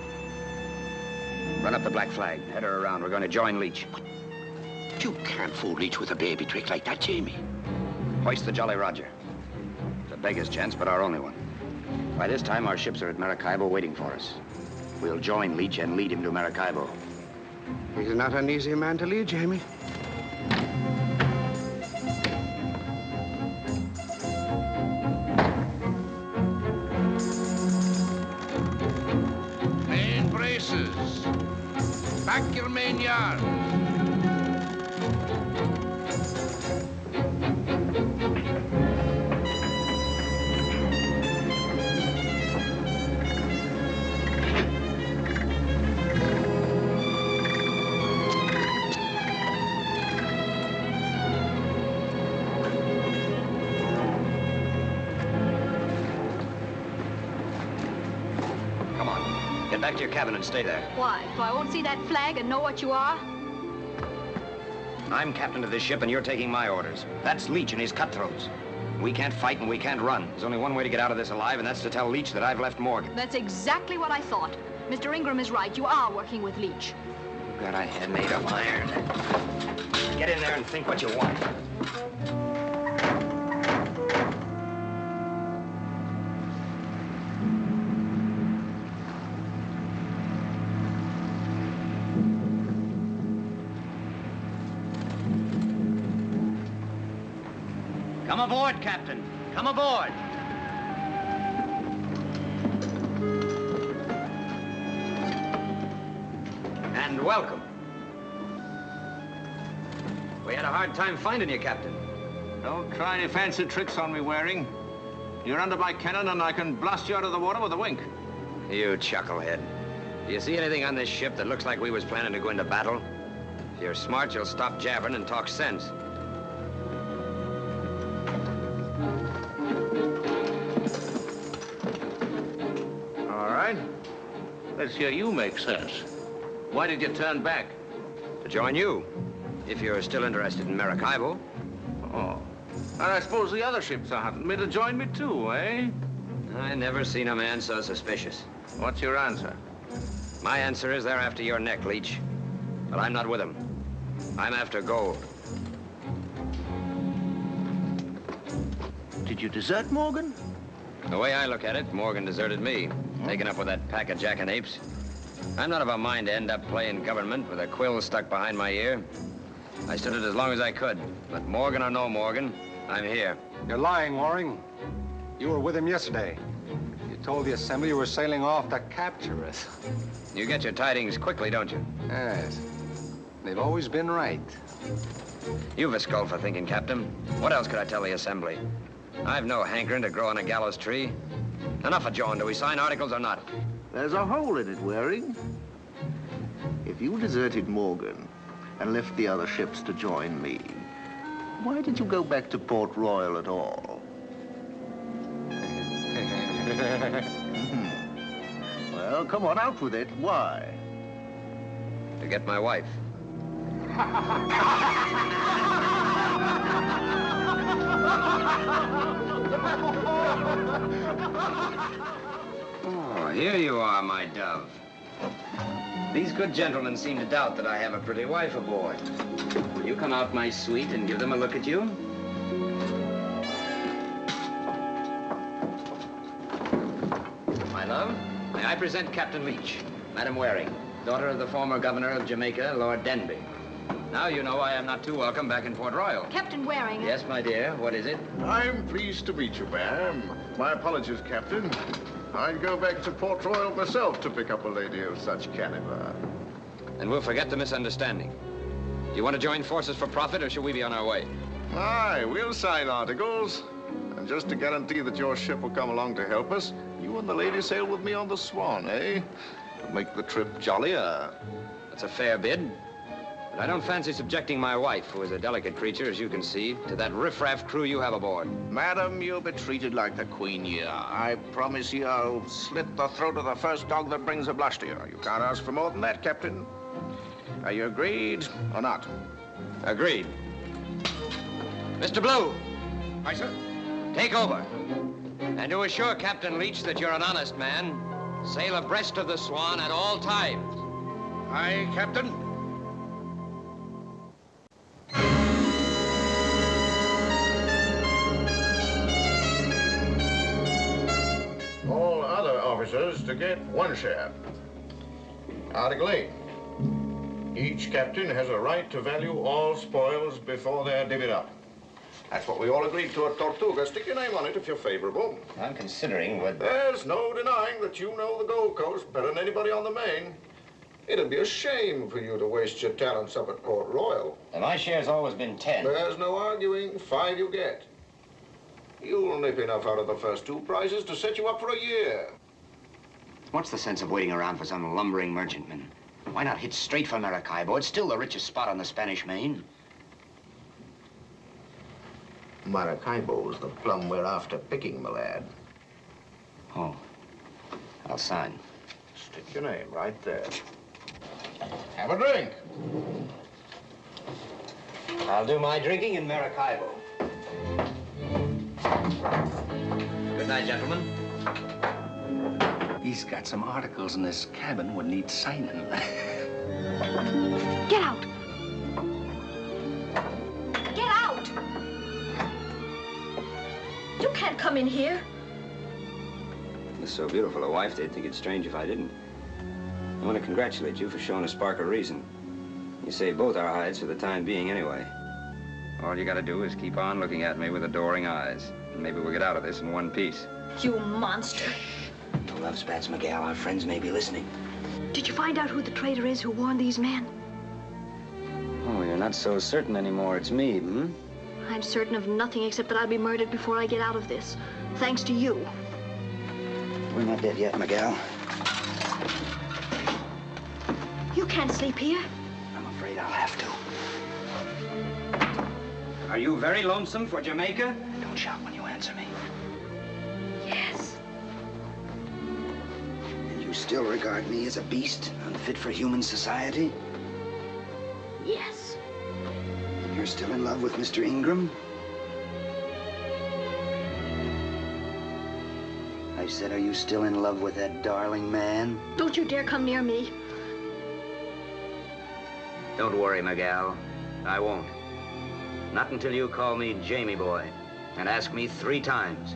Run up the black flag. Head her around. We're going to join Leech.
You can't fool Leech with a baby trick like that, Jamie.
Hoist the Jolly Roger. It's a beggar's chance, but our only one. By this time, our ships are at Maracaibo waiting for us. We'll join Leech and lead him to Maracaibo.
He's not an easy man to lead, Jamie.
Main braces. Back your main yard.
Get back to your cabin and stay there.
Why? So I won't see that flag and know what you are?
I'm captain of this ship, and you're taking my orders. That's Leech and his cutthroats. We can't fight and we can't run. There's only one way to get out of this alive, and that's to tell Leech that I've left Morgan.
That's exactly what I thought. Mr. Ingram is right. You are working with Leech.
You've got a head made of iron. Get in there and think what you want.
Come aboard, Captain. Come aboard.
And welcome. We had a hard time finding you, Captain.
Don't try any fancy tricks on me, Waring. You're under my cannon and I can blast you out of the water with a wink.
You chucklehead. Do you see anything on this ship that looks like we was planning to go into battle? If you're smart, you'll stop jabbering and talk sense.
Let's hear you make sense. Why did you turn back?
To join you, if you're still interested in Maracaibo.
Oh. And I suppose the other ships are hunting me to join me too, eh?
I never seen a man so suspicious.
What's your answer?
My answer is they're after your neck, Leech. But I'm not with them. I'm after gold.
Did you desert Morgan?
The way I look at it, Morgan deserted me, taken up with that pack of jackanapes. I'm not of a mind to end up playing government with a quill stuck behind my ear. I stood it as long as I could, but Morgan or no Morgan, I'm here.
You're lying, Waring. You were with him yesterday. You told the Assembly you were sailing off to capture us.
You get your tidings quickly, don't you?
Yes. They've always been right.
You've a skull for thinking, Captain. What else could I tell the Assembly? I've no hankering to grow on a gallows tree. Enough of jawing. Do we sign articles or not?
There's a hole in it, Waring. If you deserted Morgan and left the other ships to join me, why did you go back to Port Royal at all? Well, come on, out with it. Why?
To get my wife. Oh, here you are, my dove. These good gentlemen seem to doubt that I have a pretty wife aboard. Will you come out, my sweet, and give them a look at you? My love, may I present Captain Leech, Madam Waring, daughter of the former Governor of Jamaica, Lord Denby. Now you know I am not too welcome back in Port Royal.
Captain Waring.
Yes, my dear. What is it?
I'm pleased to meet you, ma'am. My apologies, Captain. I'd go back to Port Royal myself to pick up a lady of such caliber.
And we'll forget the misunderstanding. Do you want to join forces for profit, or should we be on our way?
Aye, we'll sign articles. And just to guarantee that your ship will come along to help us, you and the lady sail with me on the Swan, eh? To make the trip jollier.
That's a fair bid. But I don't fancy subjecting my wife, who is a delicate creature, as you can see, to that riffraff crew you have aboard.
Madam, you'll be treated like the Queen you are. I promise you I'll slit the throat of the first dog that brings a blush to you. You can't ask for more than that, Captain. Are you agreed or not?
Agreed. Mr. Blue.
Aye, sir.
Take over. And to assure Captain Leech that you're an honest man, sail abreast of the Swan at all times.
Aye, Captain.
officers to get 1 share. Article 8. Each captain has a right to value all spoils before they're divvied up. That's what we all agreed to at Tortuga. Stick your name on it if you're favorable.
I'm considering what...
There's no denying that you know the Gold Coast better than anybody on the Main. It'd be a shame for you to waste your talents up at Port Royal.
And my share's always been 10.
There's no arguing. 5 you get. You'll nip enough out of the first 2 prizes to set you up for a year.
What's the sense of waiting around for some lumbering merchantman? Why not hit straight for Maracaibo? It's still the richest spot on the Spanish Main.
Maracaibo's the plum we're after picking, my lad.
Oh, I'll sign.
Stick your name right there. Have a drink.
I'll do my drinking in Maracaibo. Good night, gentlemen.
He's got some articles in this cabin would need signing.
Get out! Get out! You can't come in here.
With so beautiful a wife, they'd think it strange if I didn't. I want to congratulate you for showing a spark of reason. You saved both our hides for the time being anyway. All you gotta do is keep on looking at me with adoring eyes. And maybe we'll get out of this in one piece.
You monster.
No love spats, Miguel. Our friends may be listening.
Did you find out who the traitor is who warned these men?
Oh, you're not so certain anymore it's me, hmm?
I'm certain of nothing except that I'll be murdered before I get out of this. Thanks to you.
We're not dead yet, Miguel.
You can't sleep here.
I'm afraid I'll have to. Are you very lonesome for Jamaica? Don't shout when you answer me.
Yes.
And you still regard me as a beast, unfit for human society?
Yes.
And you're still in love with Mr. Ingram? I said, are you still in love with that darling man?
Don't you dare come near me.
Don't worry, Miguel. I won't. Not until you call me Jamie Boy and ask me 3 times.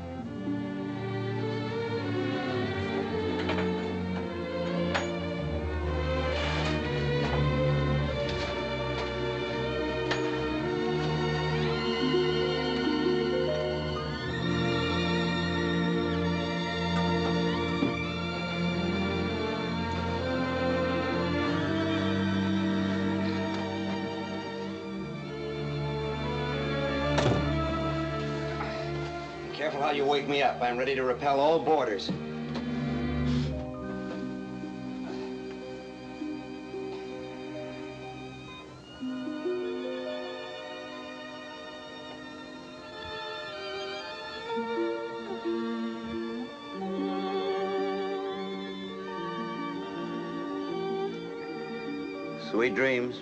Careful how you wake me up. I'm ready to repel all boarders. Sweet dreams.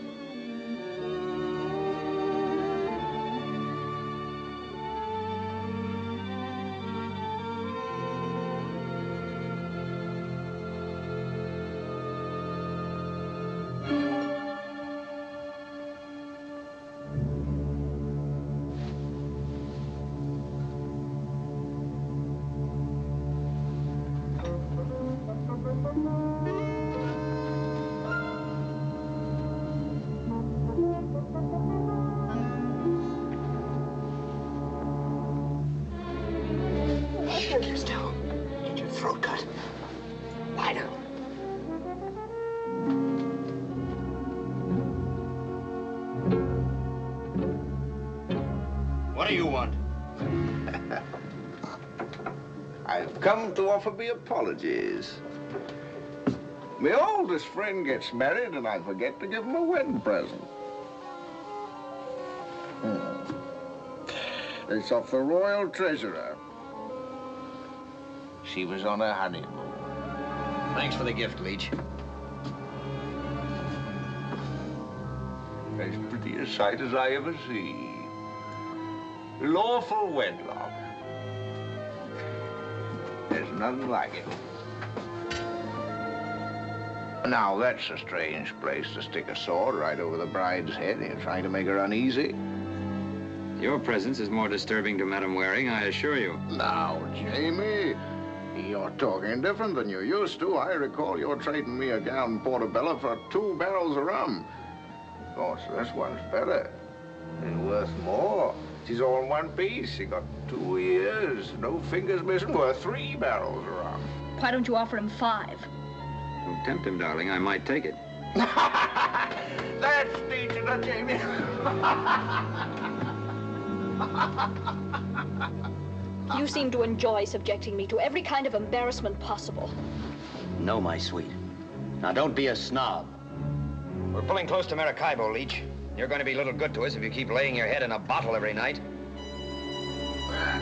What do you want?
I've come to offer me apologies. My oldest friend gets married and I forget to give him a wedding present. It's of the royal treasurer. She was on her honeymoon.
Thanks for the gift, Leech.
As pretty a sight as I ever see. Lawful wedlock. There's nothing like it. Now, that's a strange place to stick a sword right over the bride's head. You're trying to make her uneasy.
Your presence is more disturbing to Madame Waring, I assure you.
Now, Jamie, You're talking different than you used to. I recall you're trading me a gal in Portobello for 2 barrels of rum. Of course, this one's better and worth more. She's all in one piece. She got 2 ears, no fingers missing, worth 3 barrels of rum.
Why don't you offer him 5?
Don't tempt him, darling. I might take it.
That's teaching her, Jamie.
You seem to enjoy subjecting me to every kind of embarrassment possible.
No, my sweet. Now, don't be a snob. We're pulling close to Maracaibo, Leech. You're going to be little good to us if you keep laying your head in a bottle every night.
I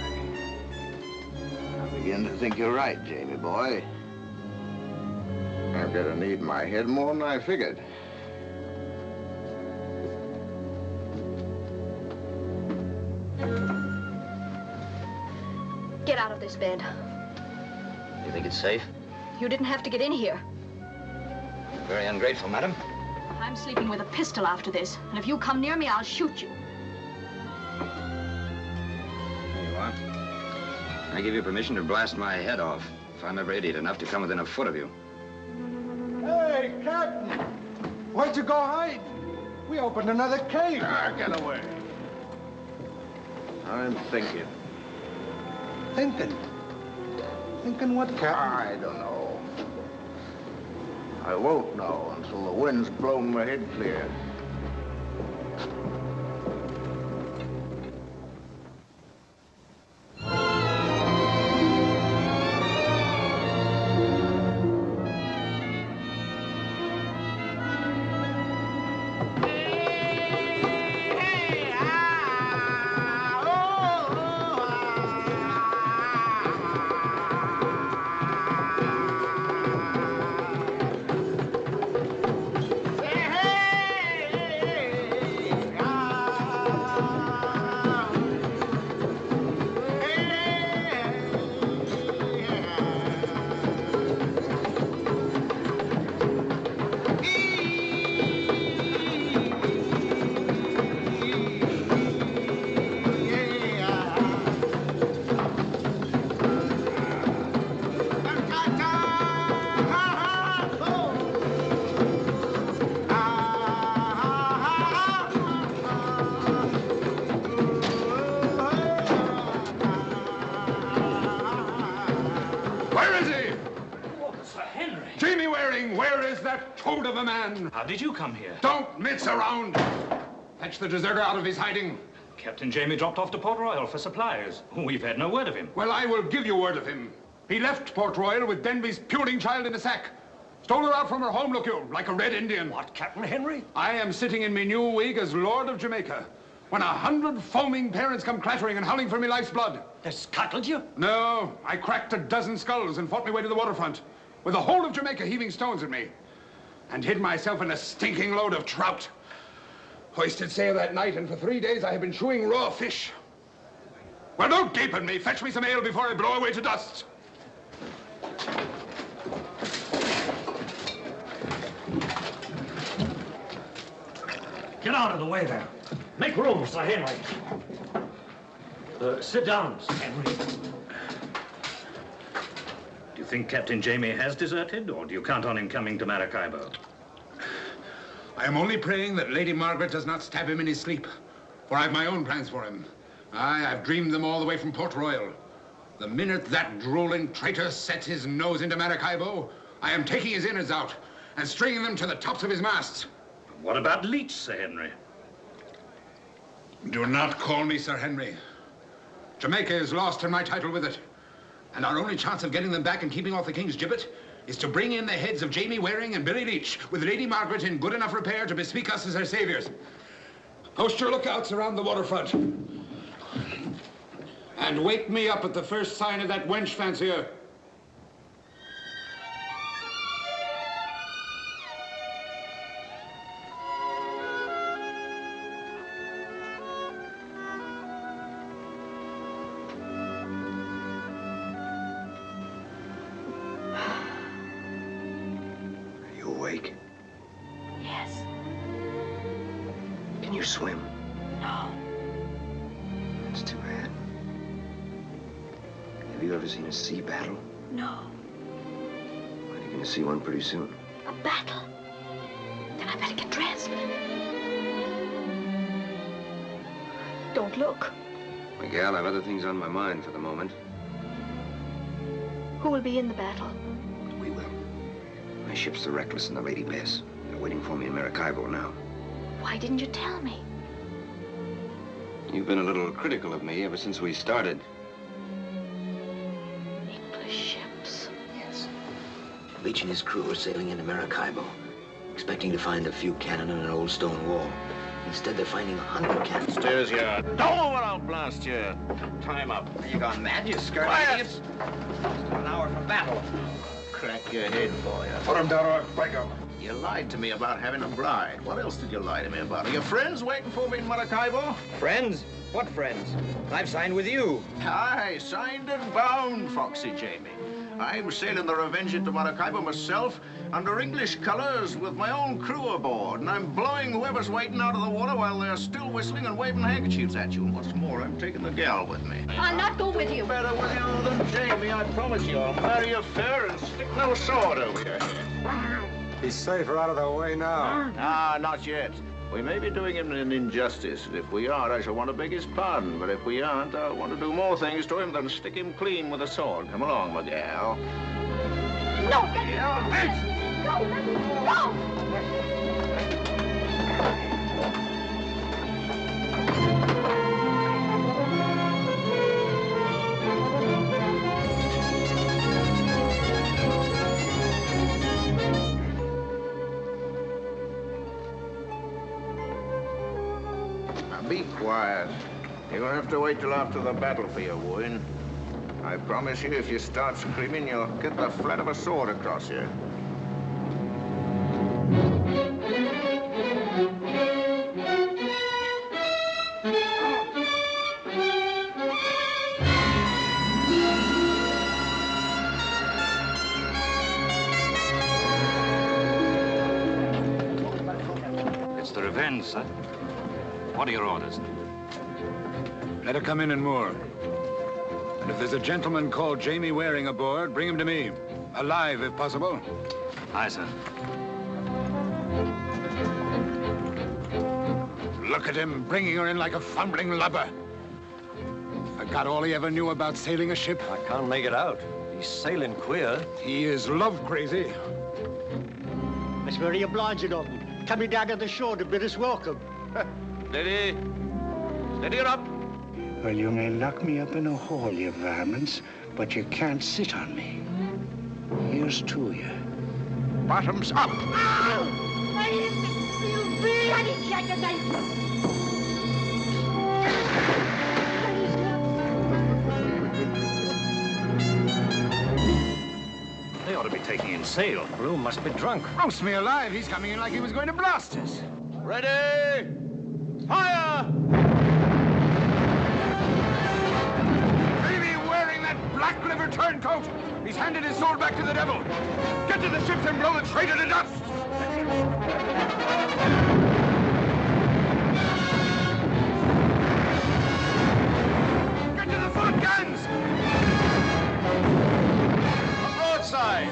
begin to think you're right, Jamie boy. I'm gonna need my head more than I figured.
Get out of this bed.
You think it's safe?
You didn't have to get in here.
Very ungrateful, madam.
I'm sleeping with a pistol after this, and if you come near me, I'll shoot you.
There you are. I give you permission to blast my head off if I'm ever idiot enough to come within a foot of you.
Hey, Captain! Where'd you go hide? We opened another cave.
Get away. I'm thinking.
Thinking? Thinking what, Captain?
I don't know. I won't know until the wind's blown my head clear.
Toad of a man!
How did you come here?
Don't mince around! Fetch the deserter out of his hiding.
Captain Jamie dropped off to Port Royal for supplies. We've had no word of him.
Well, I will give you word of him. He left Port Royal with Denby's puling child in a sack. Stole her out from her home, look you, like a red Indian.
What, Captain Henry?
I am sitting in me new wig as Lord of Jamaica, when 100 foaming parents come clattering and howling for me life's blood.
They scuttled you?
No, I cracked a dozen skulls and fought my way to the waterfront, with the whole of Jamaica heaving stones at me, and hid myself in a stinking load of trout. Hoisted sail that night, and for 3 days I have been chewing raw fish. Well, don't gape at me. Fetch me some ale before I blow away to dust.
Get out of the way there. Make room, Sir Henry. Sit down, Sir Henry. Do you think Captain Jamie has deserted, or do you count on him coming to Maracaibo?
I am only praying that Lady Margaret does not stab him in his sleep, for I've my own plans for him. Aye, I've dreamed them all the way from Port Royal. The minute that drooling traitor sets his nose into Maracaibo, I am taking his innards out and stringing them to the tops of his masts.
What about Leech, Sir Henry?
Do not call me Sir Henry. Jamaica is lost and my title with it. And our only chance of getting them back and keeping off the King's gibbet is to bring in the heads of Jamie Waring and Billy Leech, with Lady Margaret in good enough repair to bespeak us as her saviors. Post your lookouts around the waterfront. And wake me up at the first sign of that wench fancier.
Swim?
No.
That's too bad. Have you ever seen a sea battle?
No.
Are you going to see one pretty soon?
A battle. Then I better get dressed. Don't look.
Miguel, I have other things on my mind for the moment.
Who will be in the battle?
We will. My ship's the Reckless and the Lady Bess. They're waiting for me in Maracaibo now.
Why didn't you tell me?
You've been a little critical of me ever since we started.
English ships.
Yes. Leech and his crew are sailing into Maracaibo, expecting to find a few cannon and an old stone wall. Instead, they're finding 100 cannon.
Stairs yard. Don't move or I'll blast you. Time up.
Are you gone mad, you scurvy idiots? Still an hour from battle.
Crack your head for you.
Put him down or break him.
You lied to me about having a bride. What else did you lie to me about? Are your friends waiting for me in Maracaibo?
Friends? What friends? I've signed with you.
Aye, signed and bound, Foxy Jamie. I'm sailing the Revenge into Maracaibo myself under English colors with my own crew aboard, and I'm blowing whoever's waiting out of the water while they're still whistling and waving handkerchiefs at you. And what's more, I'm taking the gal with me.
I'll not go with you.
Better with you than Jamie, I promise you. I'll marry you fair and stick no sword over your head.
He's safer out of the way now.
Ah, not yet. We may be doing him an injustice, and if we are, I shall want to beg his pardon. But if we aren't, I'll want to do more things to him than stick him clean with a sword. Come along, my gal.
No, no, no!
Be quiet. You'll have to wait till after the battle for your wound. I promise you, if you start screaming, you'll get the flat of a sword across you.
It's the Revenge, sir. What are your orders?
Let her come in and moor. And if there's a gentleman called Jamie Waring aboard, bring him to me. Alive, if possible.
Aye, sir.
Look at him, bringing her in like a fumbling lubber. Forgot all he ever knew about sailing a ship.
I can't make it out. He's sailing queer.
He is love crazy.
It's very obliging of him. Coming down to the shore to bid us welcome.
Steady. Steady her up.
Well, you may lock me up in a hole, you varmints, but you can't sit on me. Here's to you.
Bottoms up.
They ought to be taking in sail.
Crew must be drunk.
Roast me alive. He's coming in like he was going to blast us.
Ready! Fire!
Jamie wearing that black liver turncoat. He's handed his sword back to the devil. Get to the ships and blow the traitor to dust. Get to the front guns.
Broadside!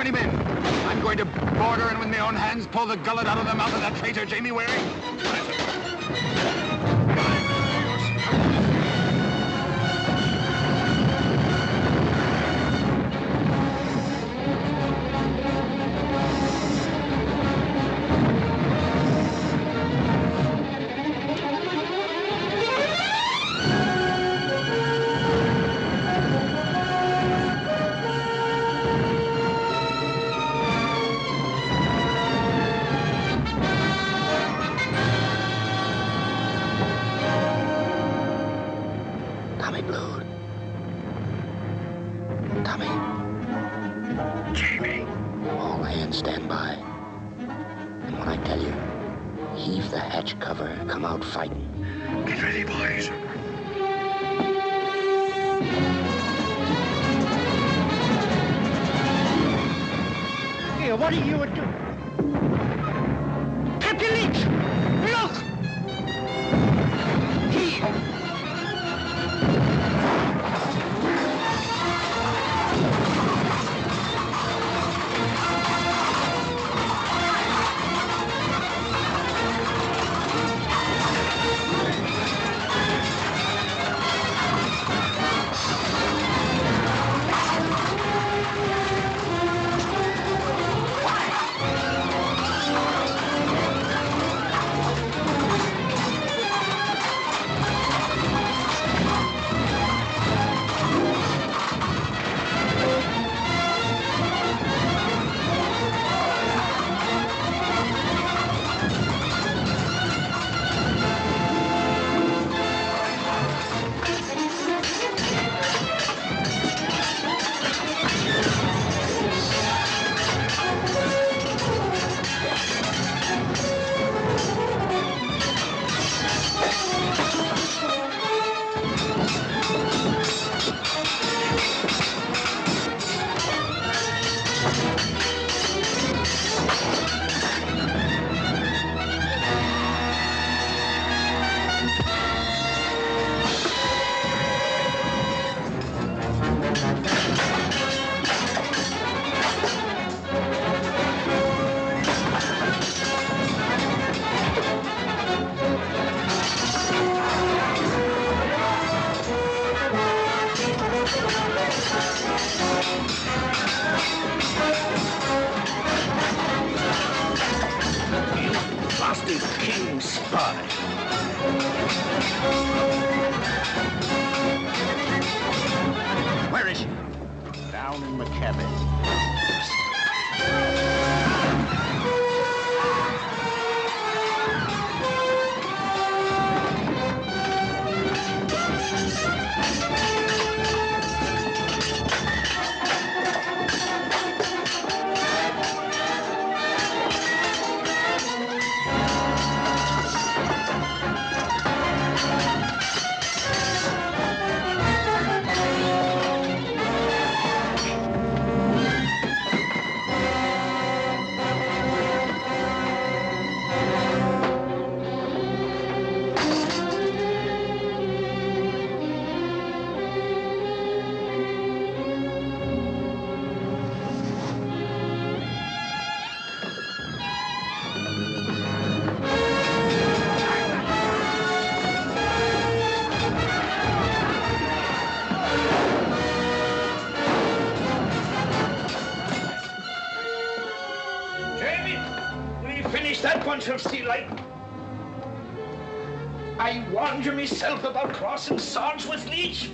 20 men. I'm going to border and with my own hands pull the gullet out of the mouth of that traitor Jamie Waring.
Fighting. Get ready, boys.
Here, what are you doing? Captain Leech! Look!
Where is she?
Down in the cabin.
Of sea light. I warned you myself about crossing swords with Leech.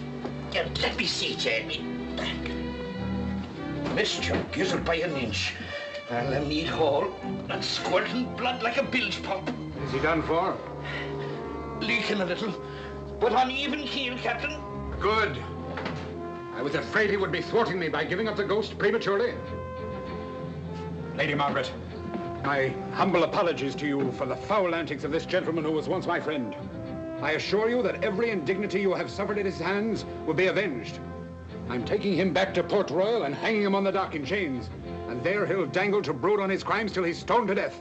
Let me see, Jamie. Missed your gizzard by an inch. And a neat hole and squirting blood like a bilge pump.
Is he done for?
Leaking a little, but on even keel, Captain.
Good. I was afraid he would be thwarting me by giving up the ghost prematurely. Lady Margaret, my humble apologies to you for the foul antics of this gentleman who was once my friend. I assure you that every indignity you have suffered at his hands will be avenged. I'm taking him back to Port Royal and hanging him on the dock in chains. And there he'll dangle to brood on his crimes till he's stoned to death.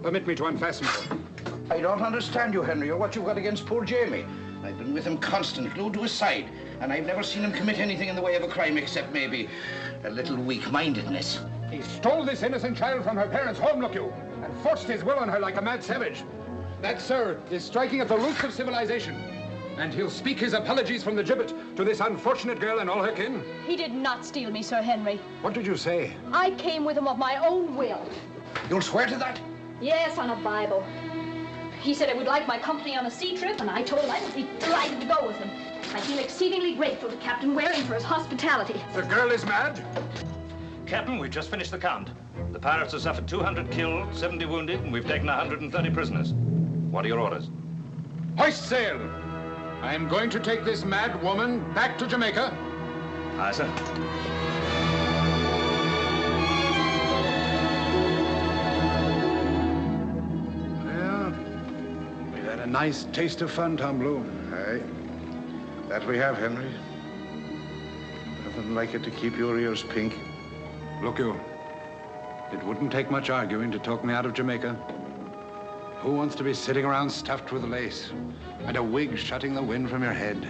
Permit me to unfasten him.
I don't understand you, Henry, or what you've got against poor Jamie. I've been with him constant, glued to his side, and I've never seen him commit anything in the way of a crime except maybe a little weak-mindedness.
He stole this innocent child from her parents' home, look you, and forced his will on her like a mad savage. That, sir, is striking at the roots of civilization. And he'll speak his apologies from the gibbet to this unfortunate girl and all her kin.
He did not steal me, Sir Henry.
What did you say?
I came with him of my own will.
You'll swear to that?
Yes, on a Bible. He said I would like my company on a sea trip, and I told him I would be delighted to go with him. I feel exceedingly grateful to Captain Waring for his hospitality.
The girl is mad?
Captain, we've just finished the count. The pirates have suffered 200 killed, 70 wounded, and we've taken 130 prisoners. What are your orders?
Hoist sail! I am going to take this mad woman back to Jamaica.
Aye, sir.
Well, we've had a nice taste of fun, Tom Blue.
Aye. That we have, Henry. Nothing like it to keep your ears pink.
Look you, it wouldn't take much arguing to talk me out of Jamaica. Who wants to be sitting around stuffed with lace and a wig shutting the wind from your head?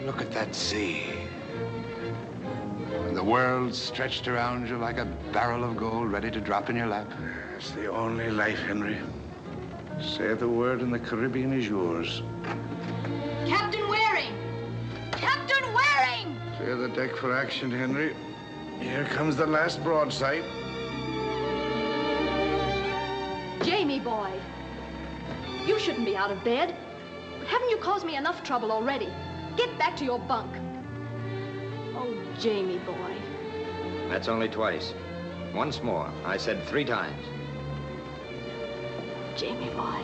Look at that sea. And the world stretched around you like a barrel of gold ready to drop in your lap.
It's the only life, Henry. Say the word and the Caribbean is yours.
Captain Waring! Captain Waring!
Clear the deck for action, Henry. Here comes the last broadside.
Jamie, boy. You shouldn't be out of bed. Haven't you caused me enough trouble already? Get back to your bunk. Oh, Jamie, boy.
That's only twice. Once more. I said 3 times.
Jamie, boy.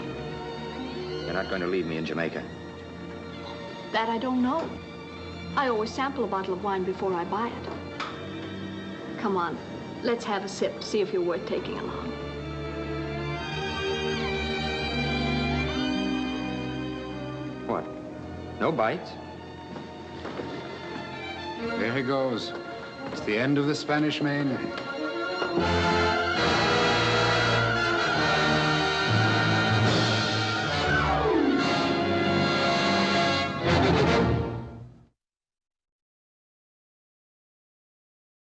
You're not going to leave me in Jamaica.
That I don't know. I always sample a bottle of wine before I buy it. Come on, let's have a sip, see if you're worth taking along.
What? No bites?
There he goes. It's the end of the Spanish Main.